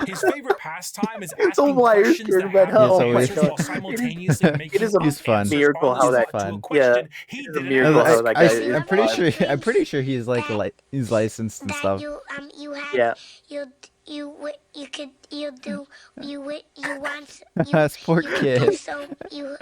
His favorite pastime is The asking wires questions turn that red. have Oh no my answers God. while simultaneously making is a He's fun. answers miracle on how the that- spot to a fun. question he it's a didn't miracle ask. how that guy is I'm pretty fun. sure. I'm pretty sure he's like he's licensed and that stuff. you had Yeah. you could you do you want This poor you kid. do so you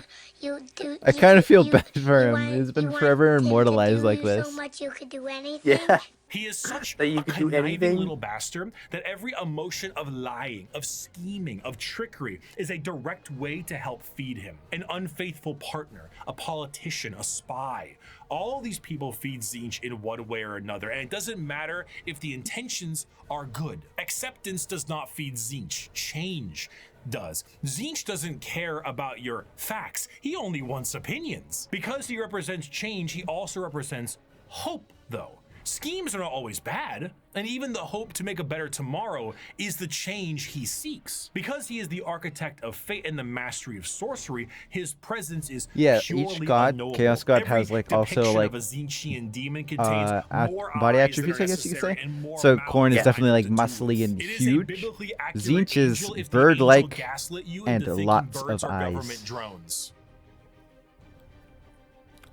do I you kind of could- feel you- bad for you him. want- He's been you want forever him to immortalized do like you this. so much you could do anything. Yeah. He is such That you a could do conniving anything. little bastard that every emotion of lying, of scheming, of trickery is a direct way to help feed him. An unfaithful partner, a politician, a spy. All these people feed Tzeentch in one way or another, and it doesn't matter if the intentions are good. Acceptance does not feed Tzeentch. Change does. Tzeentch doesn't care about your facts. He only wants opinions. Because he represents change, he also represents hope, though. Schemes are not always bad, and even the hope to make a better tomorrow is the change he seeks. Because he is the architect of fate and the mastery of sorcery, his presence is Yeah, purely each god, unknowable. Chaos God, Every has like also depiction like of a Tzeentchian demon contains more body eyes attributes, than I are guess you could say. necessary and more So mouths Khorne is than definitely like to do muscly with. and It is a huge. biblically accurate Tzeentch is angel if the angel bird-like gaslit you and into thinking lots birds of are eyes. government drones.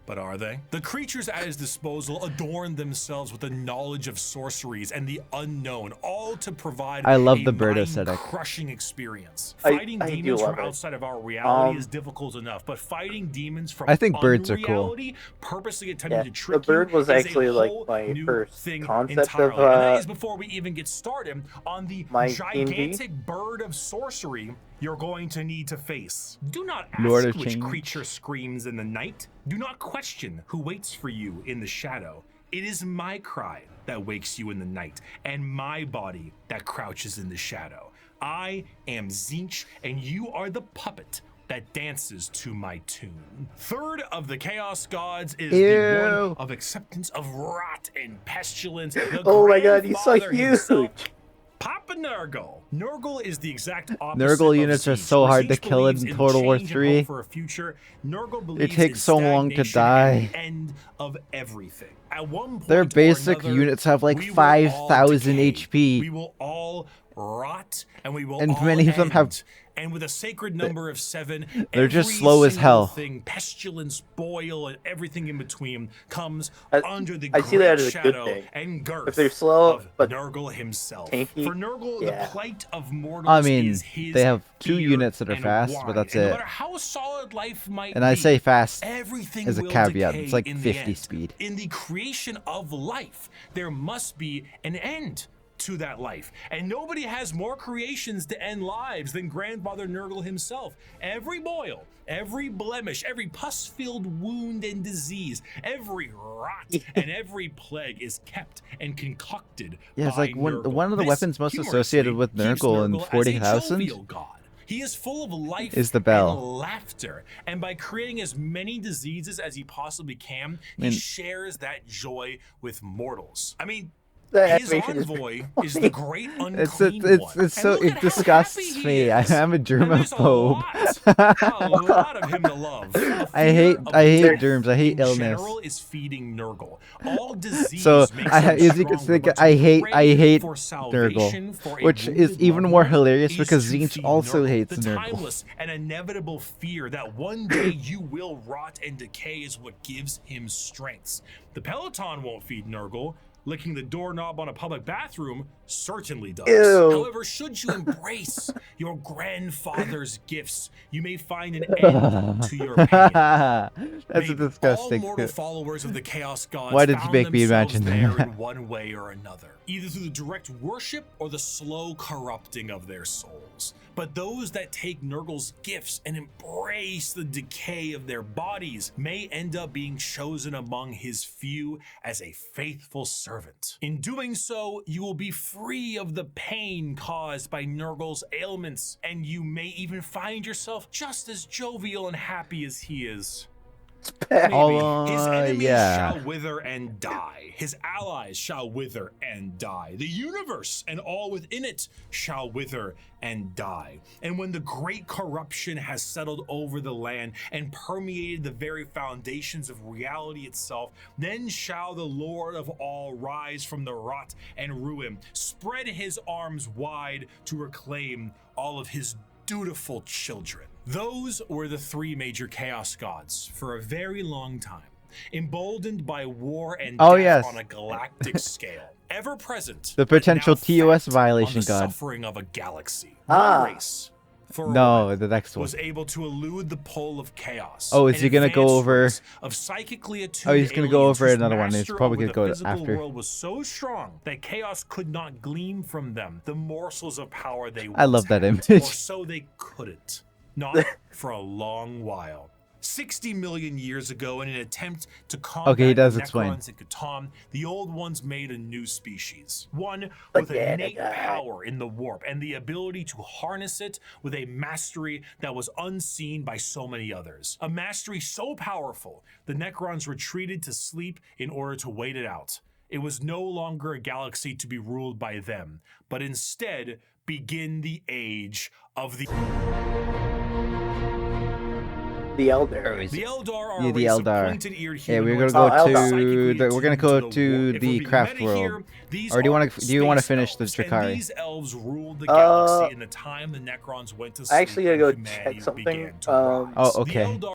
But are they? The creatures at his disposal adorn themselves with the knowledge of sorceries and the unknown, all to provide I love a the bird aesthetic. crushing experience. I Fighting do demons love from it. outside of our reality is difficult enough, but fighting demons from I think birds are cool. unreality, purposely attempting Yeah, to trick the bird you, was is a actually, like, whole my new first thing concept of, entirely. And that is before we even get started on the my gigantic bird of sorcery you're going to need to face. Do not Lord ask of which Change. creature screams in the night. Do not question who waits for you in the shadow. It is my cry that wakes you in the night, and my body that crouches in the shadow. I am Tzeentch, and you are the puppet that dances to my tune. Third of the Chaos Gods is the Ew. one of acceptance of rot and pestilence. The Oh my god, he's so grandfather himself, huge. Papa Nurgle. Nurgle is the exact opposite Nurgle of units are Tzeentch. so Where hard to Tzeentch kill in believes Total War change and 3. hope for a future, Nurgle believes takes in so long to stagnation and die. the end of everything. At one point Their or basic another, units have like we will all 5,000 decay. HP. We will all rot, and we will And all many of them have- end. And with a sacred number of 7, They're just every slow as single hell. Thing, pestilence, boil, and everything in between comes I- under the I see that great as a good shadow thing. and girth If they're slow, of but Nurgle himself. tanky, For Nurgle, yeah. the plight of mortals I mean, is his they have 2 fear units that are and fast, but wine. that's And no it. matter how solid life might And I be, say fast everything as a will caveat. decay It's like in the 50 end. speed. In the creation of life, there must be an end to that life. And nobody has more creations to end lives than Grandfather Nurgle himself. Every boil, every blemish, every pus-filled wound and disease, every rot and every plague is kept and concocted Yeah, it's by like one of the Nurgle. weapons most This, associated with humorously, Nurgle in keeps Nurgle as a 40,000 jovial god. He is full of life is the bell. and laughter, and by creating as many diseases as he possibly can, he mean- shares that joy with mortals. I mean, The His animation is envoy is the great unclean It's one. so And look it at how disgusts happy he me. is. I'm a And there's germaphobe. a lot of him to love. A I fear hate of death germs. I hate in illness. general is feeding Nurgle. All disease So makes I him as you can stronger, see, but to I hate pray for Nurgle, salvation for a which is wounded even loved more one hilarious is because to Zinch feed also Nurgle. hates The Nurgle. timeless and inevitable fear that one day you will rot and decay is what gives him strengths. The Peloton won't feed Nurgle. Licking the doorknob on a public bathroom certainly does. Ew. However, should you embrace your grandfather's gifts, you may find an end to your pain. That's Maybe all disgusting. mortal followers of the Chaos Gods Why did you found make me themselves imagine there that? in one way or another, either through the direct worship or the slow corrupting of their souls. But those that take Nurgle's gifts and embrace the decay of their bodies may end up being chosen among his few as a faithful servant. In doing so, you will be free of the pain caused by Nurgle's ailments, and you may even find yourself just as jovial and happy as he is. Maybe. His enemies Yeah. shall wither and die. His allies shall wither and die. The universe and all within it shall wither and die. And when the great corruption has settled over the land and permeated the very foundations of reality itself, then shall the Lord of all rise from the rot and ruin, spread his arms wide to reclaim all of his dutiful children. Those were the three major chaos gods for a very long time, emboldened by war and death yes. on a galactic scale, ever present. The but potential now TOS fact violation on the god. suffering of a galaxy. Ah. One race, for a No, while, the next one. was able to elude the pull of chaos. Oh, is An he gonna go advanced over- race of psychically attuned Oh, he's gonna go aliens over whose another one. He's master probably over gonna the go physical after. world was so strong that chaos could not glean from them the morsels of power they I love once that had, image. or so they couldn't. Not for a long while. 60 million years ago, in an attempt to combat Okay, he does the explain. Necrons and Catan, the old ones made a new species. One with innate power in the warp and the ability to harness it with a mastery that was unseen by so many others. A mastery so powerful, the Necrons retreated to sleep in order to wait it out. It was no longer a galaxy to be ruled by them, but instead begin the age of the Elder. The Eldar are Yeah, a the race of Eldar. pointed-eared Yeah, we're humanoids gonna go Eldar. psychically to we're gonna go attuned to warp. If we're the being craft meta world. here, these Or do you are wanna finish the space Drakari? elves, and these elves ruled the galaxy in the time the Necrons went to sleep. I actually gotta go and humanity check something. began to rise. Oh, The okay. Eldar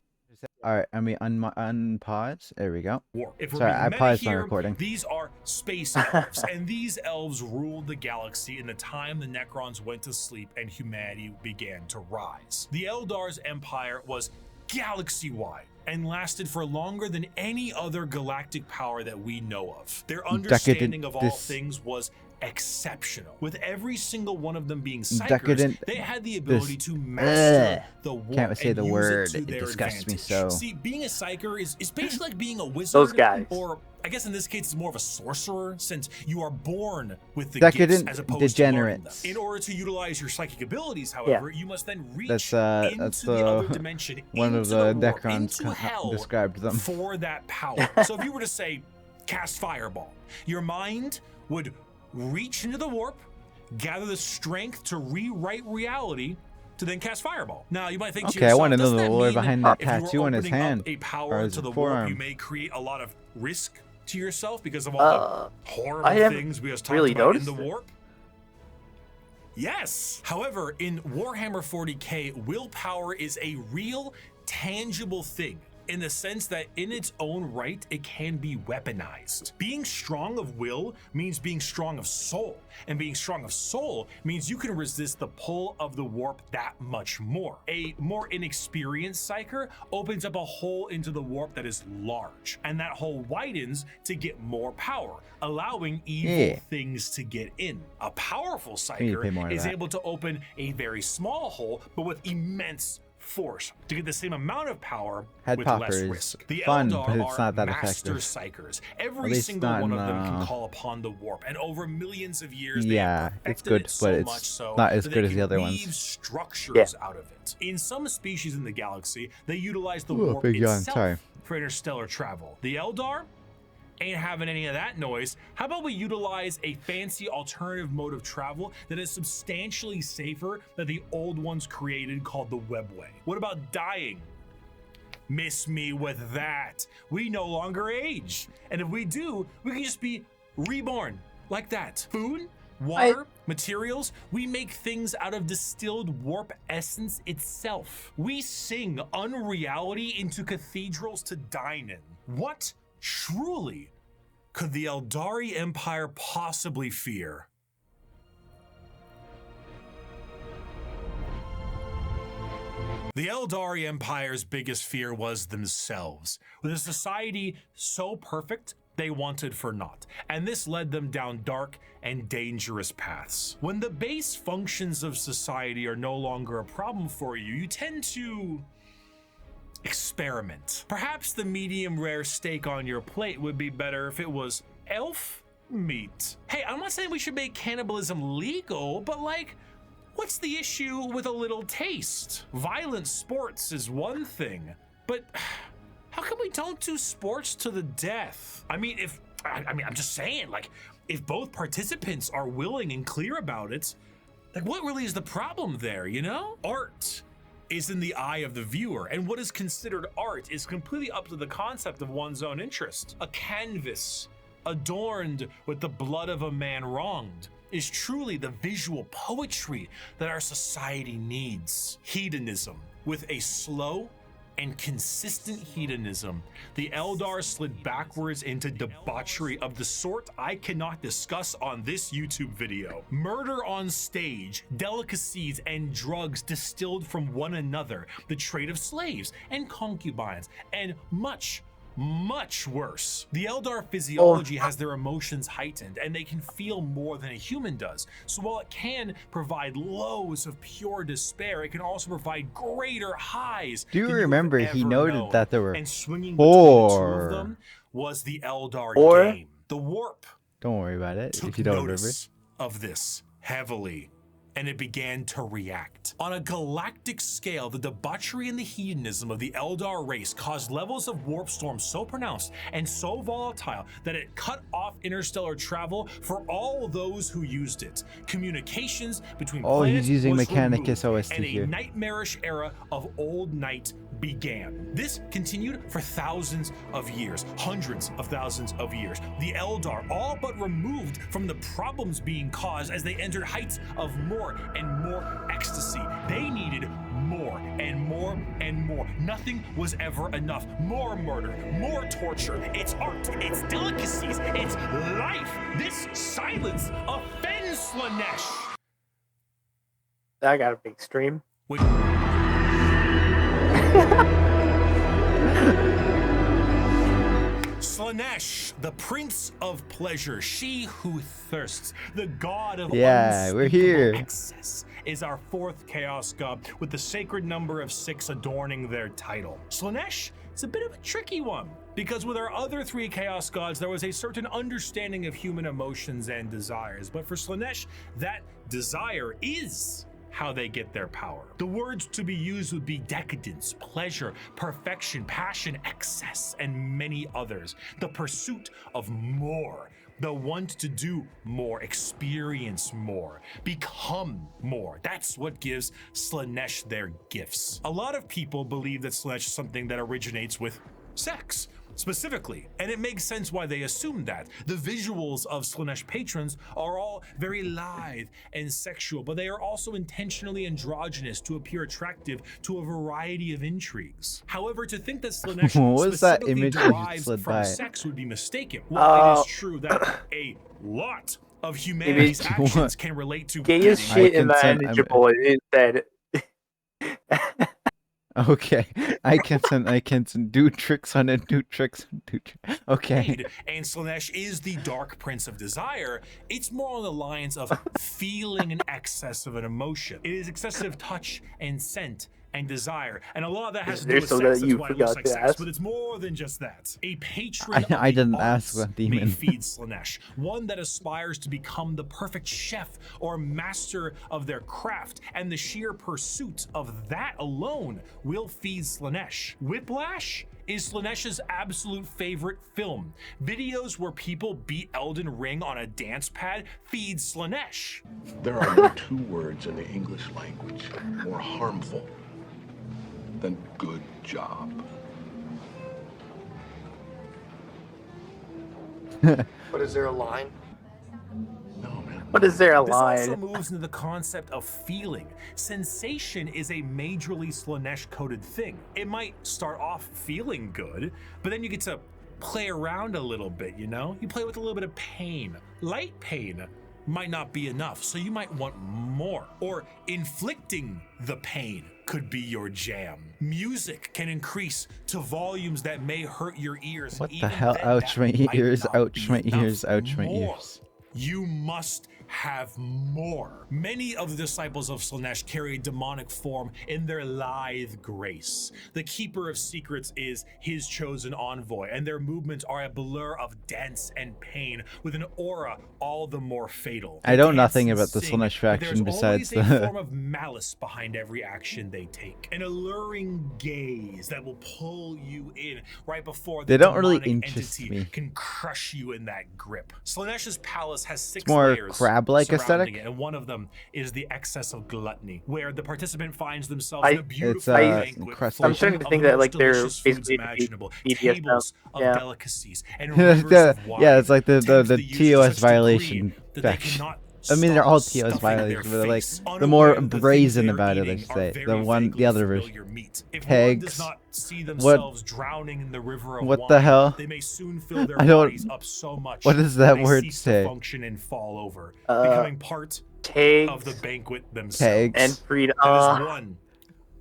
All right, I mean unpause. There we go. warp. If we're Sorry, being I meta paused my here, recording. These are space elves, and these elves ruled the galaxy in the time the Necrons went to sleep and humanity began to rise. The Eldar's empire was galaxy-wide and lasted for longer than any other galactic power that we know of. Their understanding of all things was exceptional. With every single one of them being psychers, they had the ability to master the warp Can't say and the use word. to It their disgusts me advantage. so. See, being a psyker is basically like being a wizard. Those guys. Or I guess in this case it's more of a sorcerer, since you are born with the Decadent gifts as opposed degenerates. to learning them. In order to utilize your psychic abilities, however, you must then reach That's into the other dimension, one of into the warp, Necrons into hell described them. for that power. So if you were to say, cast fireball, your mind would reach into the warp, gather the strength to rewrite reality, to then cast fireball. Now you might think to Okay, I yourself, want to know doesn't the that lore mean behind that that if you were tattoo on his opening up hand a or power his to the warp, forearm. you may create a lot of risk to yourself because of all the horrible I haven't things we just talked really about in noticed the it. warp? Yes. However, in Warhammer 40k, willpower is a real, tangible thing, in the sense that in its own right, it can be weaponized. Being strong of will means being strong of soul, and being strong of soul means you can resist the pull of the warp that much more. A more inexperienced psyker opens up a hole into the warp that is large, and that hole widens to get more power, allowing evil things to get in. A powerful need to pay psyker more of is that. able to open a very small hole, but with immense force to get the same amount of power Head with popper less is risk. The fun, Eldar but it's are not that master effective. psychers. Every least single not one in, of them can call upon the warp, and over millions of years, Yeah, they have it's perfected good, it so but it's much so not as that good they as the can other ones. weave structures out of it. In some species in the galaxy, they utilize the Ooh, warp big yawn, itself sorry. for interstellar travel. The Eldar, ain't having any of that noise. How about we utilize a fancy alternative mode of travel that is substantially safer than the old ones created called the webway? What about dying? Miss me with that. We no longer age. And if we do, we can just be reborn like that. Food, water, materials, we make things out of distilled warp essence itself. We sing unreality into cathedrals to dine in. What truly could the Eldari Empire possibly fear? The Eldari Empire's biggest fear was themselves, with a society so perfect they wanted for naught, and this led them down dark and dangerous paths. When the base functions of society are no longer a problem for you, you tend to experiment. Perhaps the medium rare steak on your plate would be better if it was elf meat. Hey, I'm not saying we should make cannibalism legal, but like, what's the issue with a little taste? Violent sports is one thing, but how come we don't do sports to the death? I mean, I'm just saying, like, if both participants are willing and clear about it, like, what really is the problem there, you know? Art is in the eye of the viewer, and what is considered art is completely up to the concept of one's own interest. A canvas adorned with the blood of a man wronged is truly the visual poetry that our society needs. Hedonism, with a slow and consistent hedonism, the Eldar slid backwards into debauchery of the sort I cannot discuss on this YouTube video. Murder on stage, delicacies and drugs distilled from one another, the trade of slaves and concubines, and much worse. The Eldar physiology has their emotions heightened, and they can feel more than a human does. So while it can provide lows of pure despair, it can also provide greater highs. Do you remember he noted that there were and swinging between the two of them was the Eldar game. The warp. Don't worry about it Took if you don't remember. notice of this heavily, and it began to react. On a galactic scale, the debauchery and the hedonism of the Eldar race caused levels of warp storm so pronounced and so volatile that it cut off interstellar travel for all those who used it. Communications between planets he's using was Mechanicus removed, OST and here. a nightmarish era of old night began. This continued for thousands of years, hundreds of thousands of years. The Eldar all but removed from the problems being caused as they entered heights of more and more ecstasy. They needed more and more and more. Nothing was ever enough. More murder, more torture. It's art, it's delicacies, it's life. This silence offends Slanesh. That got a big stream. Wait. Slanesh, the prince of pleasure, she who thirsts, the god of Yeah, we're here. excess, is our fourth chaos god with the sacred number of 6 adorning their title. Slanesh is a bit of a tricky one, because with our other 3 chaos gods, there was a certain understanding of human emotions and desires, but for Slanesh, that desire is how they get their power. The words to be used would be decadence, pleasure, perfection, passion, excess, and many others. The pursuit of more, the want to do more, experience more, become more. That's what gives Slanesh their gifts. A lot of people believe that Slanesh is something that originates with sex, specifically, and it makes sense why they assume that. The visuals of Slanesh patrons are all very lithe and sexual, but they are also intentionally androgynous to appear attractive to a variety of intrigues. However, to think that Slanesh What was that specifically image that you derives slid from by? sex would be mistaken. While it is true that a lot of humanity's Image actions what? can relate to Gay as I shit can send- manageable instead. Okay, I can do tricks on it, do tricks. Okay. and Slanesh is the dark prince of desire. It's more on the lines of feeling an excess of an emotion. It is excessive touch and scent and desire. And a lot of that has to They're do with so sex. that That's you why it looks forgot like to sex. ask. But it's more than just that. A patron of I the didn't arts ask what may demon. feed Slanesh. One that aspires to become the perfect chef or master of their craft. And the sheer pursuit of that alone will feed Slanesh. Whiplash is Slanesh's absolute favorite film. Videos where people beat Elden Ring on a dance pad feed Slanesh. There are no two words in the English language more harmful than good job. But is there a line? No, man. What is there a This also line? moves into the concept of feeling. Sensation is a majorly Slanesh-coded thing. It might start off feeling good, but then you get to play around a little bit, you know? You play with a little bit of pain. Light pain might not be enough, so you might want more. Or inflicting the pain could be your jam. Music can increase to volumes that may hurt your ears. What and the even hell? then, Ouch that my might ears, not ouch be my enough. ears, ouch my More. ears. You must have more. Many of the disciples of Slanesh carry a demonic form in their lithe grace. The keeper of secrets is his chosen envoy, and their movements are a blur of dance and pain with an aura all the more fatal. I know They nothing dance about the and sing, Slanesh but there's faction besides always a the form of malice behind every action they take. An alluring gaze that will pull you in right before the They don't really demonic interest entity me. can crush you in that grip. Slanesh's palace has 6 more layers crab-like surrounding aesthetic? it, and one of them is the excess of gluttony, where the participant finds themselves I- in a beautiful It's, banquet crustation. full I'm starting to of think the that, most like, they're delicious foods basically imaginable, BDSM. tables of Yeah. delicacies, and rivers yeah, of wine. yeah, it's like the Tempt the user to TOS such degree violation that they faction. cannot I mean, they're all stop TOS stuffing their violations, but they're like face, the more unaware that the things brazen they are about it, I eating should are say. very The one, vaguely the other version. familiar meat. If one Pegs. does not see What- themselves drowning in the river of what wine, the hell? they may soon fill their I don't- bodies up so much what does that they word cease say? to function and fall over, Uh, becoming part Tags of the banquet themselves. Pegs. and freedom. That is one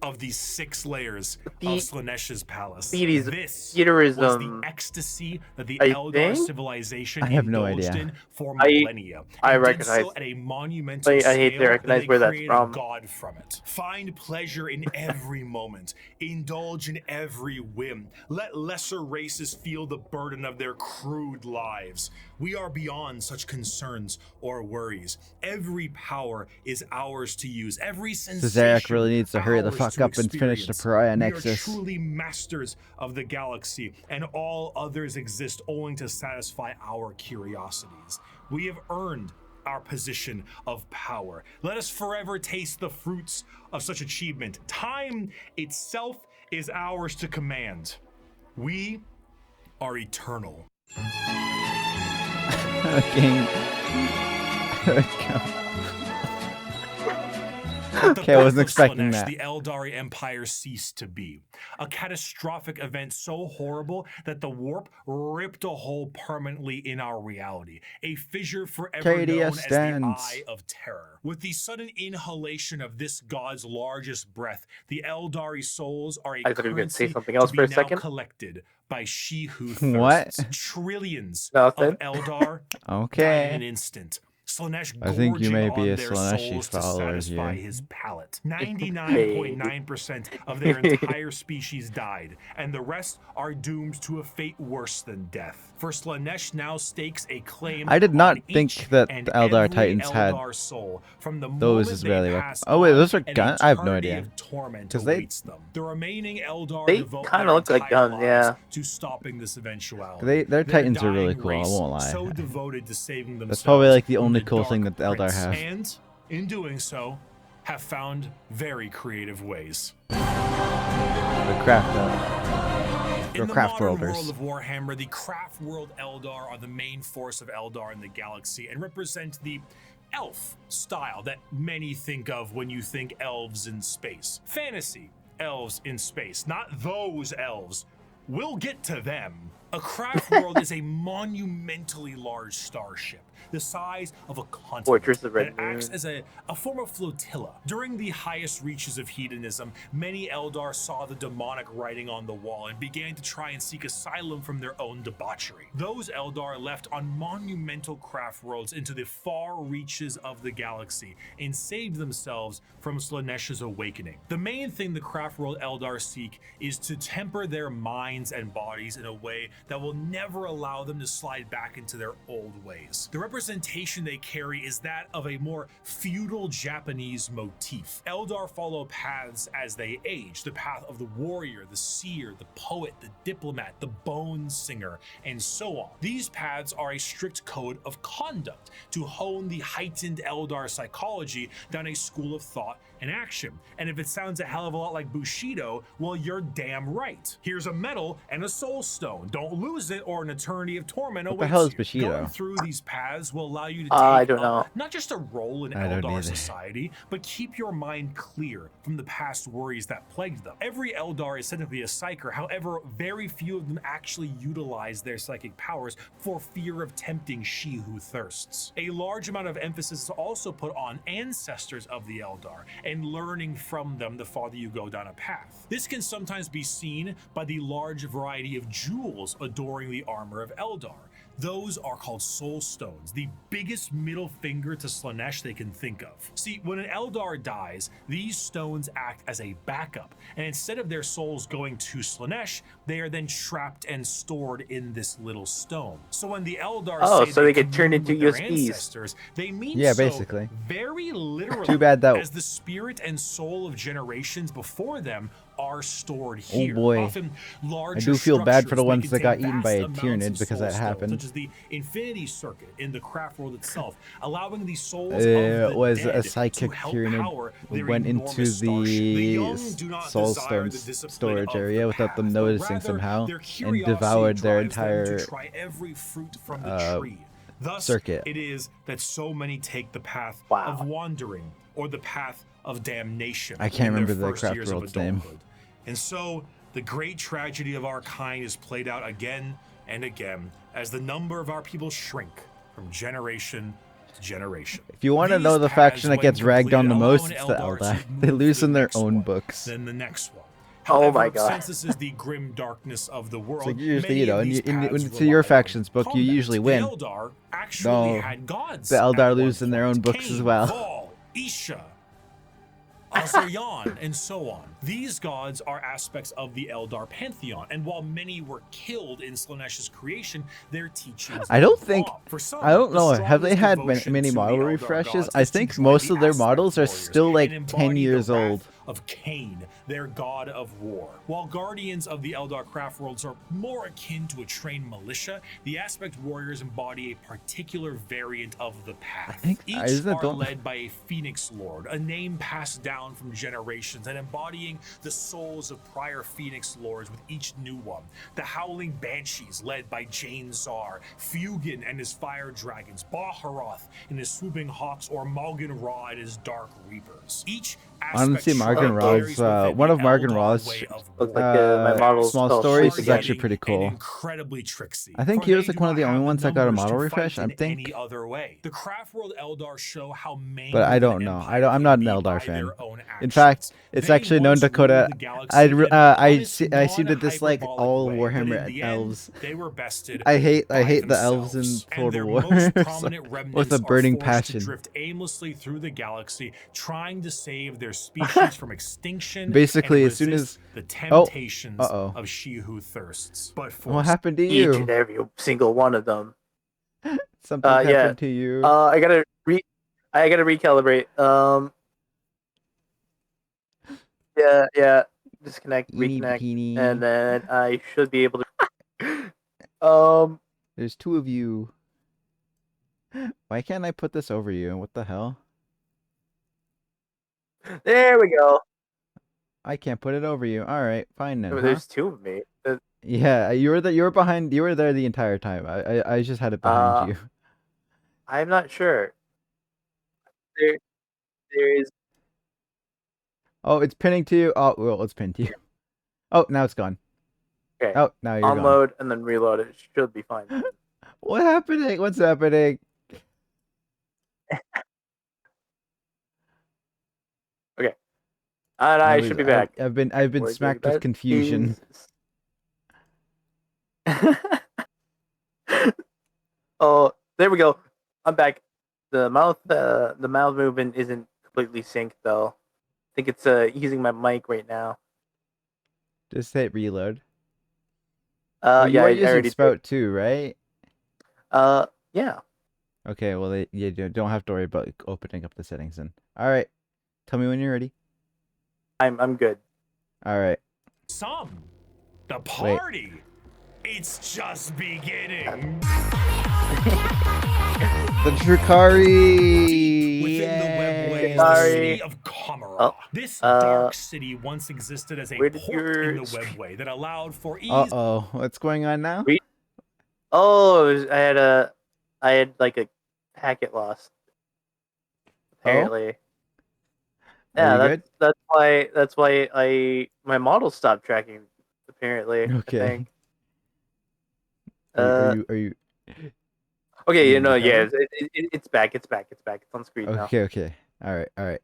of these 6 layers The- of Slanesh's palace. Theories- This theorism, was the ecstasy that the I Eldar think? civilization I have no indulged idea. in for I- millennia. I and did recognize- so at a monumental I hate to scale recognize that where they that's created from. a god from it. Find pleasure in every moment. Indulge in every whim. Let lesser races feel the burden of their crude lives. We are beyond such concerns or worries. Every power is ours to use. Every sensation. Zarek really needs to hurry the ours fuck to up and finish the experience. Pariah We Nexus. are truly masters of the galaxy, and all others exist only to satisfy our curiosities. We have earned our position of power. Let us forever taste the fruits of such achievement. Time itself is ours to command. We are eternal. King. With the Okay, I wasn't birth of expecting Slanesh, that. The Eldari Empire ceased to be. A catastrophic event so horrible that the warp ripped a hole permanently in our reality. A fissure forever KDS known as the stands. Eye of Terror. With the sudden inhalation of this god's largest breath, the Eldari souls are a I thought you were gonna say currency something else to for a be now second. collected by she who What? thirsts. Trillions Nothing. of Eldar died in an Okay. instant. Slanesh I think you gorging may be on a their Slaneshi souls to follower satisfy here. his palate. 99.9% of their entire species died, and the rest are doomed to a fate worse than death. For Slanesh now stakes a claim I did not on think each that and the Eldar every Titans had Eldar soul from the those moment as they really weapons. pass Oh wait, on, those are an guns? I have no eternity idea. of torment 'Cause they- awaits them. The remaining Eldar They devote kinda their look like entire guns, lives yeah. to stopping this eventuality. Their Their Titans are really dying cool, I race, won't lie. So devoted to saving themselves. That's probably like the from only cool thing Dark that the Eldar Prince, have. And in doing so, have found very creative ways. The craft In Or the craft modern worlders. world of Warhammer, the craft world Eldar are the main force of Eldar in the galaxy and represent the elf style that many think of when you think elves in space. Fantasy elves in space, not those elves. We'll get to them A craft world is a monumentally large starship, the size of a continent, Fortress of that Red acts Moon. as a form of flotilla. During the highest reaches of hedonism, many Eldar saw the demonic writing on the wall and began to try and seek asylum from their own debauchery. Those Eldar left on monumental craft worlds into the far reaches of the galaxy and saved themselves from Slaaneish's awakening. The main thing the craft world Eldar seek is to temper their minds and bodies in a way that will never allow them to slide back into their old ways. The representation they carry is that of a more feudal Japanese motif. Eldar follow paths as they age, the path of the warrior, the seer, the poet, the diplomat, the bone singer, and so on. These paths are a strict code of conduct to hone the heightened Eldar psychology down a school of thought and action. And if it sounds a hell of a lot like Bushido, well, you're damn right. Here's a medal and a soul stone. Don't lose it or an eternity of torment awaits What the hell is you. Bushido? Going through these paths will allow you to I take don't know. up not just a role in I don't Eldar either. society, but keep your mind clear from the past worries that plagued them. Every Eldar is technically a psyker, however, very few of them actually utilize their psychic powers for fear of tempting she who thirsts. A large amount of emphasis is also put on ancestors of the Eldar and learning from them the farther you go down a path. This can sometimes be seen by the large variety of jewels adoring the armor of Eldar. Those are called soul stones, the biggest middle finger to Slaanesh they can think of. See, when an Eldar dies, these stones act as a backup, and instead of their souls going to Slaanesh, they are then trapped and stored in this little stone. So when the Eldar say So they get turned commune into with their USBs. ancestors, they mean Yeah, so basically. very literally. Too bad that- as the spirit and soul of generations before them are stored here. boy. Often larger I do feel bad for the structures may ones that got contain eaten by a vast amounts Tyranid of because soul that stones, happened. such as the Infinity Circuit in the craft world itself, allowing the souls of It the was dead a psychic to help Tyranid power who their went into enormous starship. The young the do not soul desire the stones discipline storage of the area without them path, but noticing rather somehow their and curiosity devoured their drives them to entire try every fruit from the tree. Thus, circuit. it is that so many take the path Wow. of wandering or the path of damnation. I can't in their remember the first craft years of world's name. adulthood. And so, the great tragedy of our kind is played out again and again as the number of our people shrink from generation to generation. If you want to These know the paths, faction that when gets ragged on the completed, most, allow it's an the Eldar Eldar. to They move lose to in the their next own one, books. Then the next one. Oh However, my God. since this is the grim darkness of the world, It's like usually, many you know, of and these when paths it's your rely on faction's book, you combat. usually The win. Eldar actually No, had gods. the Eldar at one lose in their point. own books as Cain, well. Val, Isha, Azrayan, and so on. These gods are aspects of the Eldar pantheon, and while many were killed in Slaanesh's creation, their teachings I don't live think. on. For some, I don't the know. Have they strongest had devotion many to model the Eldar refreshes? gods I is to think join most the of their Aspect models are warriors still like and 10 embody the years wrath old. of Cain, their god of war. While guardians of the Eldar craft worlds are more akin to a trained militia, the Aspect warriors embody a particular variant of the path. think- Each isn't it are don't- led by a Phoenix Lord, a name passed down from generations and embodying the souls of prior Phoenix Lords with each new one. The Howling Banshees, led by Jane Czar, Fugin and his Fire Dragons, Baharoth and his Swooping Hawks, or Malgan Ra and his Dark Reapers. Each Honestly, aspect Margan shrine Ra's, carries within one the of Margan Eldar Ra's, way of Looks war. like my model small fell stories short is actually again. pretty cool. And incredibly tricksy. I think For he was they like do one of not the only have ones that got a numbers model to refresh, fight I in think. Any other way. The Craft World Eldar show how mangled But I don't an know. empire I'm can not an be Eldar by fan. their own In fact, actions. it's They actually known once Dakota. ruled the galaxy in an I honest, seem to dislike non-hyperbolic all way, but Warhammer in the elves. end, they were bested I hate by the elves in themselves, and Total their War most prominent remnants with a are burning forced passion. to drift aimlessly through the galaxy, trying to save their species from extinction. Basically, and as soon resist as- the temptations of she who thirsts. But for What happened to Each you? and every single one of them. Something yeah. happened to you. I gotta recalibrate. Yeah. Disconnect, Eeny reconnect, beeny. and then I should be able to. There's two of you. Why can't I put this over you? What the hell? There we go. I can't put it over you. All right, fine then. Huh? There's two of me. Yeah, you were there the entire time. I just had it behind you. I'm not sure. There is. Oh, it's pinning to you. Oh, well, it's pinned to you. Oh, now it's gone. Okay. Oh, now you're gone. Unload and then reload. It should be fine. What happening? What's happening? Okay. And I should be back. I've been Where's smacked with that? confusion. Oh, there we go. I'm back. The mouth movement isn't completely synced though. I think it's using my mic right now. Just hit reload. Yeah, You are I using already Spout too, right? did. Yeah. Okay, well, you don't have to worry about opening up the settings then. All right, tell me when you're ready. I'm good. All right. The party. It's just beginning. The Drukhari! Within the webway is the Sorry. city of Kamara. Oh, This dark city once existed as a where port did your in the webway that allowed for ease. Uh-oh, what's going on now? Oh, I had like a packet lost. Apparently. Are Yeah, you that's why my model stopped tracking. Apparently. Okay. I think. Are you? Okay, you you know, yeah, recovered? it's back. It's on screen now. Okay. All right.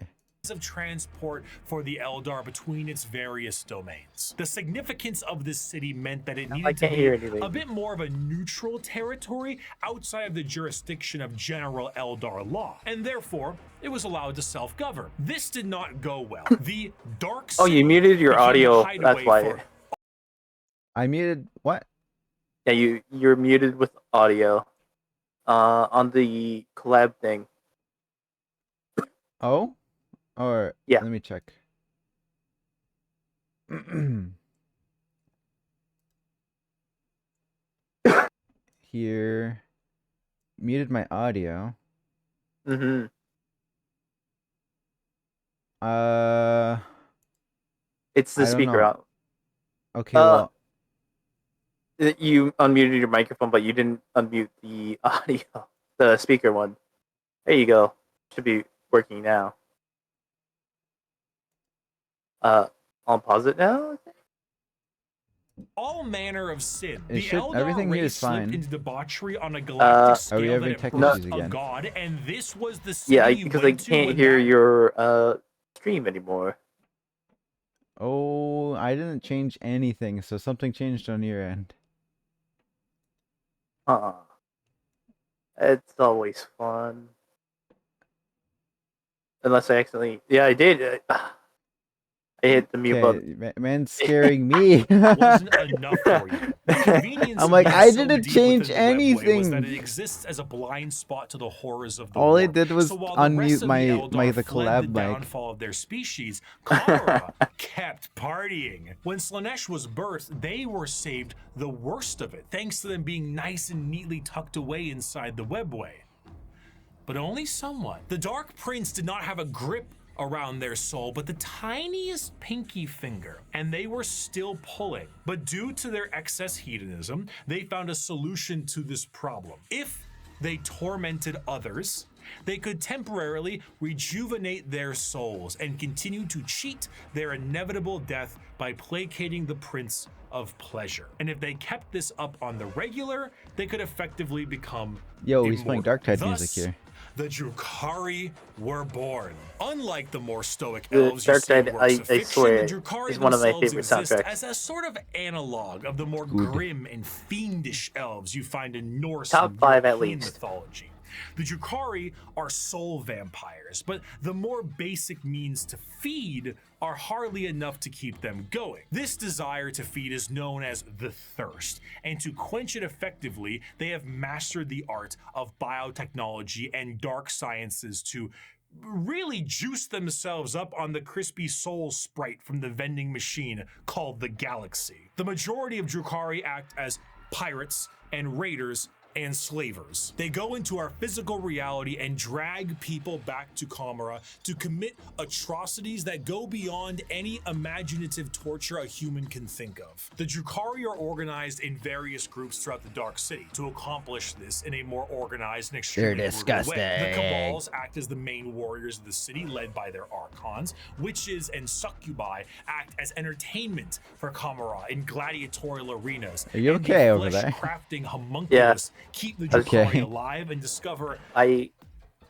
of transport for the Eldar between its various domains. The significance of this city meant that it needed to be a bit more of a neutral territory outside of the jurisdiction of general Eldar law, and therefore it was allowed to self-govern. This did not go well. The Dark City you muted your audio. That's why. I muted what? Yeah, you're muted with audio. On the collab thing. Oh? Or yeah. Let me check. Here. Muted my audio. Mm-hmm. It's the speaker out. Okay, well. You unmuted your microphone, but you didn't unmute the audio. The speaker one. There you go. Should be working now. I'll pause it now. All manner of sin. Everything here is fine. Into debauchery on a galactic scale are we having technical issues again? God, and this was the city because I can't hear your stream anymore. Oh, I didn't change anything, so something changed on your end. It's always fun. Unless I accidentally... Yeah, I did. I hit the mute button. Man's scaring me. Wasn't enough for you. I'm like, I didn't change anything. Was that it exists as a blind spot to the horrors of the All war. I did was unmute the collab mic. Downfall of their species, Kamara kept partying. When Slaanesh was birthed, they were saved the worst of it, thanks to them being nice and neatly tucked away inside the webway. But only somewhat. The Dark Prince did not have a grip around their soul, but the tiniest pinky finger, and they were still pulling. But due to their excess hedonism, they found a solution to this problem. If they tormented others, they could temporarily rejuvenate their souls and continue to cheat their inevitable death by placating the Prince of Pleasure. And if they kept this up on the regular, they could effectively become immortal. He's playing Darktide music here. The Drukhari were born. Unlike the more stoic the elves you see in works of fiction, swear, the Drukhari is one of my favorite exist soundtracks. as a sort of analog of the more grim and fiendish elves you find in Norse Top and 5 at European least. mythology. The Drukhari are soul vampires, but the more basic means to feed are hardly enough to keep them going. This desire to feed is known as the thirst, and to quench it effectively, they have mastered the art of biotechnology and dark sciences to really juice themselves up on the crispy soul sprite from the vending machine called the Galaxy. The majority of Drukhari act as pirates and raiders and slavers. They go into our physical reality and drag people back to Kamara to commit atrocities that go beyond any imaginative torture a human can think of. The Drukhari are organized in various groups throughout the Dark City to accomplish this in a more organized and extremely They're brutal way. The disgusting. Cabals act as the main warriors of the city, led by their archons. Witches and succubi act as entertainment for Kamara in gladiatorial arenas. Are you And the okay over there? flesh-crafting homunculus keep the Drukhari Okay. alive and discover I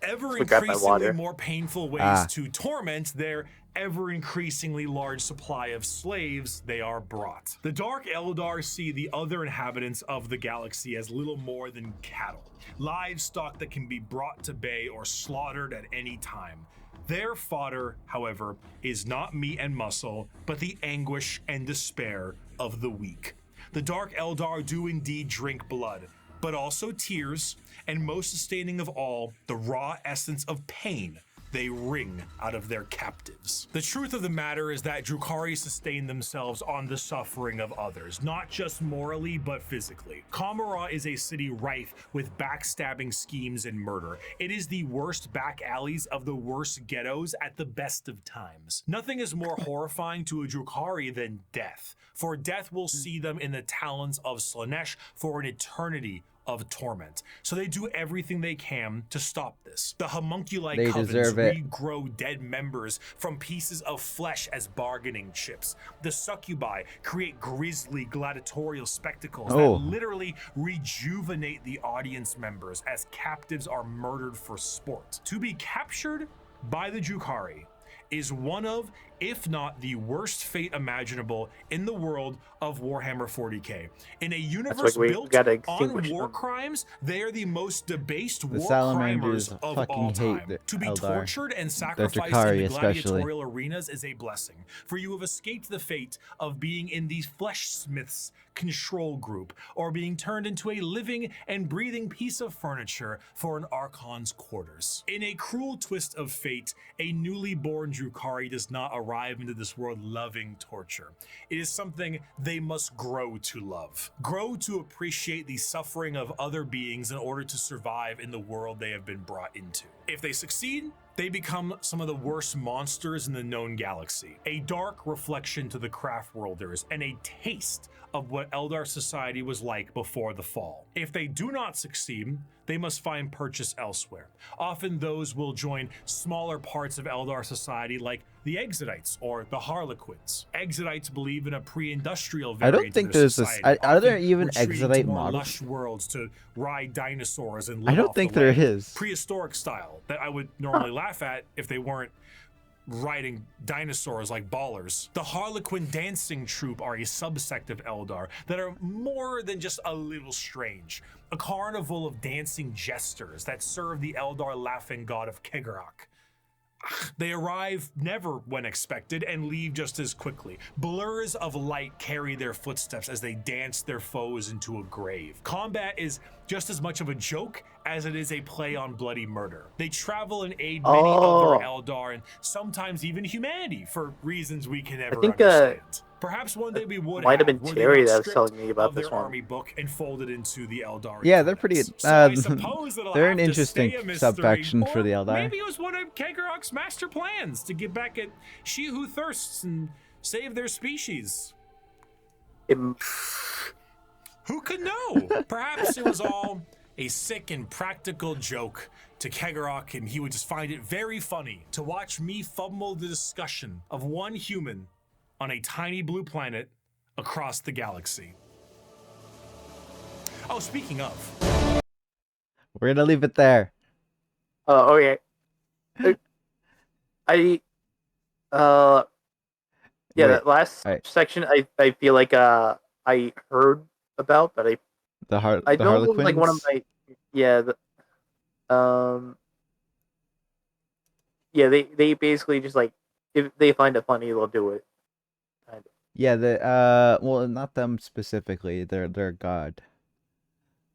ever forgot my increasingly water. more painful ways to torment their ever increasingly large supply of slaves they are brought. The Dark Eldar see the other inhabitants of the galaxy as little more than cattle, livestock that can be brought to bay or slaughtered at any time. Their fodder, however, is not meat and muscle, but the anguish and despair of the weak. The Dark Eldar do indeed drink blood, but also tears, and most sustaining of all, the raw essence of pain they wring out of their captives. The truth of the matter is that Drukhari sustain themselves on the suffering of others, not just morally, but physically. Kamara is a city rife with backstabbing schemes and murder. It is the worst back alleys of the worst ghettos at the best of times. Nothing is more horrifying to a Drukhari than death, for death will see them in the talons of Slanesh for an eternity of torment. So they do everything they can to stop this. The homunculi They covens deserve it. regrow dead members from pieces of flesh as bargaining chips. The succubi create grisly gladiatorial spectacles that literally rejuvenate the audience members as captives are murdered for sport. To be captured by the Drukhari is one of, if not the worst fate imaginable in the world of Warhammer 40k. In a universe built on war crimes, they are the most debased war crimers of all time. To be tortured and sacrificed in the gladiatorial arenas is a blessing, for you have escaped the fate of being in the Fleshsmiths control group, or being turned into a living and breathing piece of furniture for an Archon's quarters. In a cruel twist of fate, a newly born Drukhari does not arrive into this world loving torture. It is something they must grow to love. Grow to appreciate the suffering of other beings in order to survive in the world they have been brought into. If they succeed, they become some of the worst monsters in the known galaxy, a dark reflection to the craft worlders and a taste of what Eldar society was like before the fall. If they do not succeed, they must find purchase elsewhere. Often those will join smaller parts of Eldar society like the Exodites or the Harlequins. Exodites believe in a pre-industrial variant. I don't think there's a. Are there even Exodite models? Lush worlds to ride dinosaurs and live I don't off think the there land. is. Prehistoric style that I would normally laugh at if they weren't riding dinosaurs like ballers. The Harlequin dancing troupe are a subsect of Eldar that are more than just a little strange. A carnival of dancing jesters that serve the Eldar laughing god of Kegarak. They arrive never when expected and leave just as quickly. Blurs of light carry their footsteps as they dance their foes into a grave. Combat is just as much of a joke as it is a play on bloody murder. They travel and aid many other Eldar and sometimes even humanity for reasons we can never understand. Perhaps one day we would might have been Terry that was telling me about this one. Army book and folded into the Eldar. Yeah, they're pretty. So they're an interesting subfaction for the Eldar. Maybe it was one of Kegarak's master plans to get back at she who thirsts and save their species. Who could know? Perhaps it was all a sick and practical joke to Kegarak, and he would just find it very funny to watch me fumble the discussion of one human on a tiny blue planet across the galaxy. Oh, speaking of. We're gonna leave it there. Okay. That last section I feel like I heard about, but I know it was like one of my they basically just like if they find it funny they'll do it. Yeah, well, not them specifically. They're god.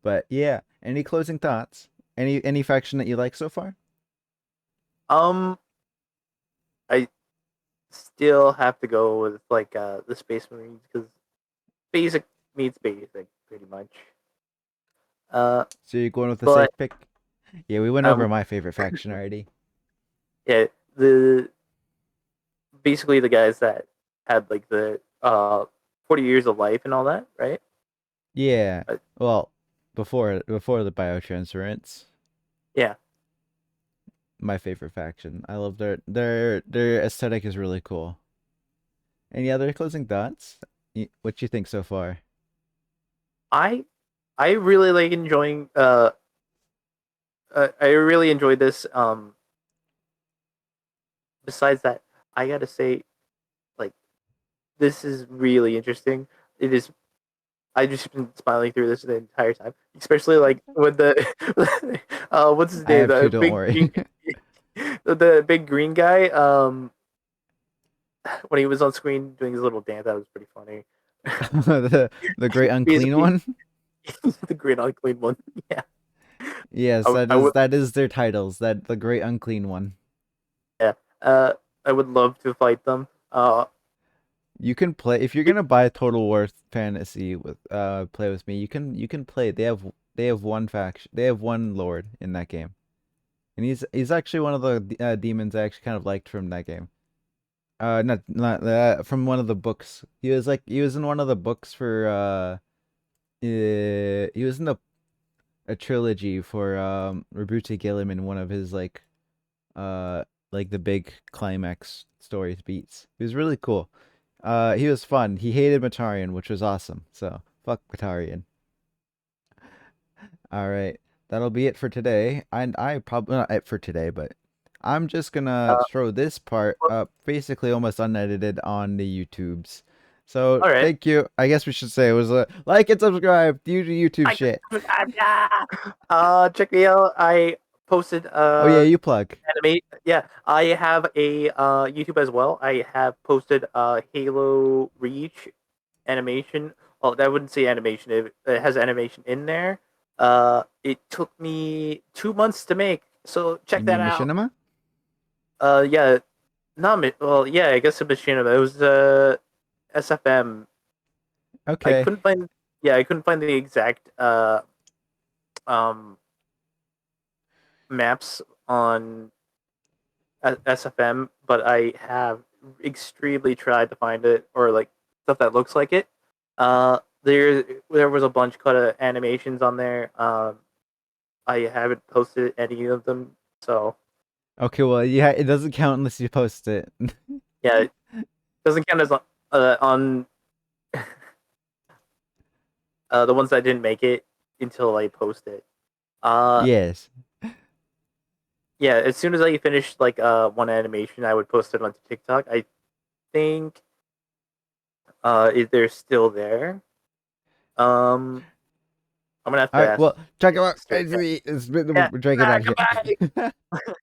But yeah, any closing thoughts? Any faction that you like so far? I still have to go with like the Space Marines because basic meets basic pretty much. So you're going with the But safe pick? Yeah, we went over um, my favorite faction already. yeah, basically the guys that had like the 40 years of life and all that, right? Yeah. Uh, Well, before the biotransference, yeah. my favorite faction. I love their aesthetic is really cool. Any other closing thoughts? What you think so far? I I really like enjoying I really enjoyed this. Besides that, I gotta say, like, this is really interesting. It is. I just been smiling through this the entire time, especially like with the what's his I name, have to, the don't big worry. green, the big green guy. When he was on screen doing his little dance, that was pretty funny. The great unclean Basically, one? the green unclean one. Yeah, Yes, I would. that is their titles. That the great unclean one. Yeah, I would love to fight them. You can play if you're gonna buy Total War Fantasy with play with me. You can play. They have one faction. They have one lord in that game, and he's actually one of the demons I actually kind of liked from that game. Not from one of the books. He was in one of the books for he was in a trilogy for Roberto Gilliam in one of his uh like the big climax story beats. He was really cool. He was fun. He hated Matarian, which was awesome. So fuck Matarian. All right, that'll be it for today. And I probably not it for today, but I'm just gonna Uh, throw this part up, basically almost unedited on the YouTubes. So all right. thank you. I guess we should say it was a like and subscribe. Do YouTube I shit. check me out. I posted Oh yeah, you plug. anime. Yeah, I have a YouTube as well. I have posted Halo Reach animation. Well, I wouldn't say animation. It has animation in there. It took me 2 months to make, so You check that mean out. Machinima? Yeah, not well. Yeah, I guess a machinima. It was SFM. I Okay. couldn't find. Yeah, I couldn't find the exact um maps on SFM, but I have extremely tried to find it or like stuff that looks like it. There was a bunch cut of animations on there. I haven't posted any of them, so Okay, well, yeah, it doesn't count unless you post it. yeah, it doesn't count as on the ones that didn't make it until I post it. Uh, Yes. yeah, as soon as I finish like one animation, I would post it onto TikTok. I think if they're still there. I'm gonna have All to right, ask. well, check it out. Sister. It's been Yeah. drinking Ah, about goodbye. shit.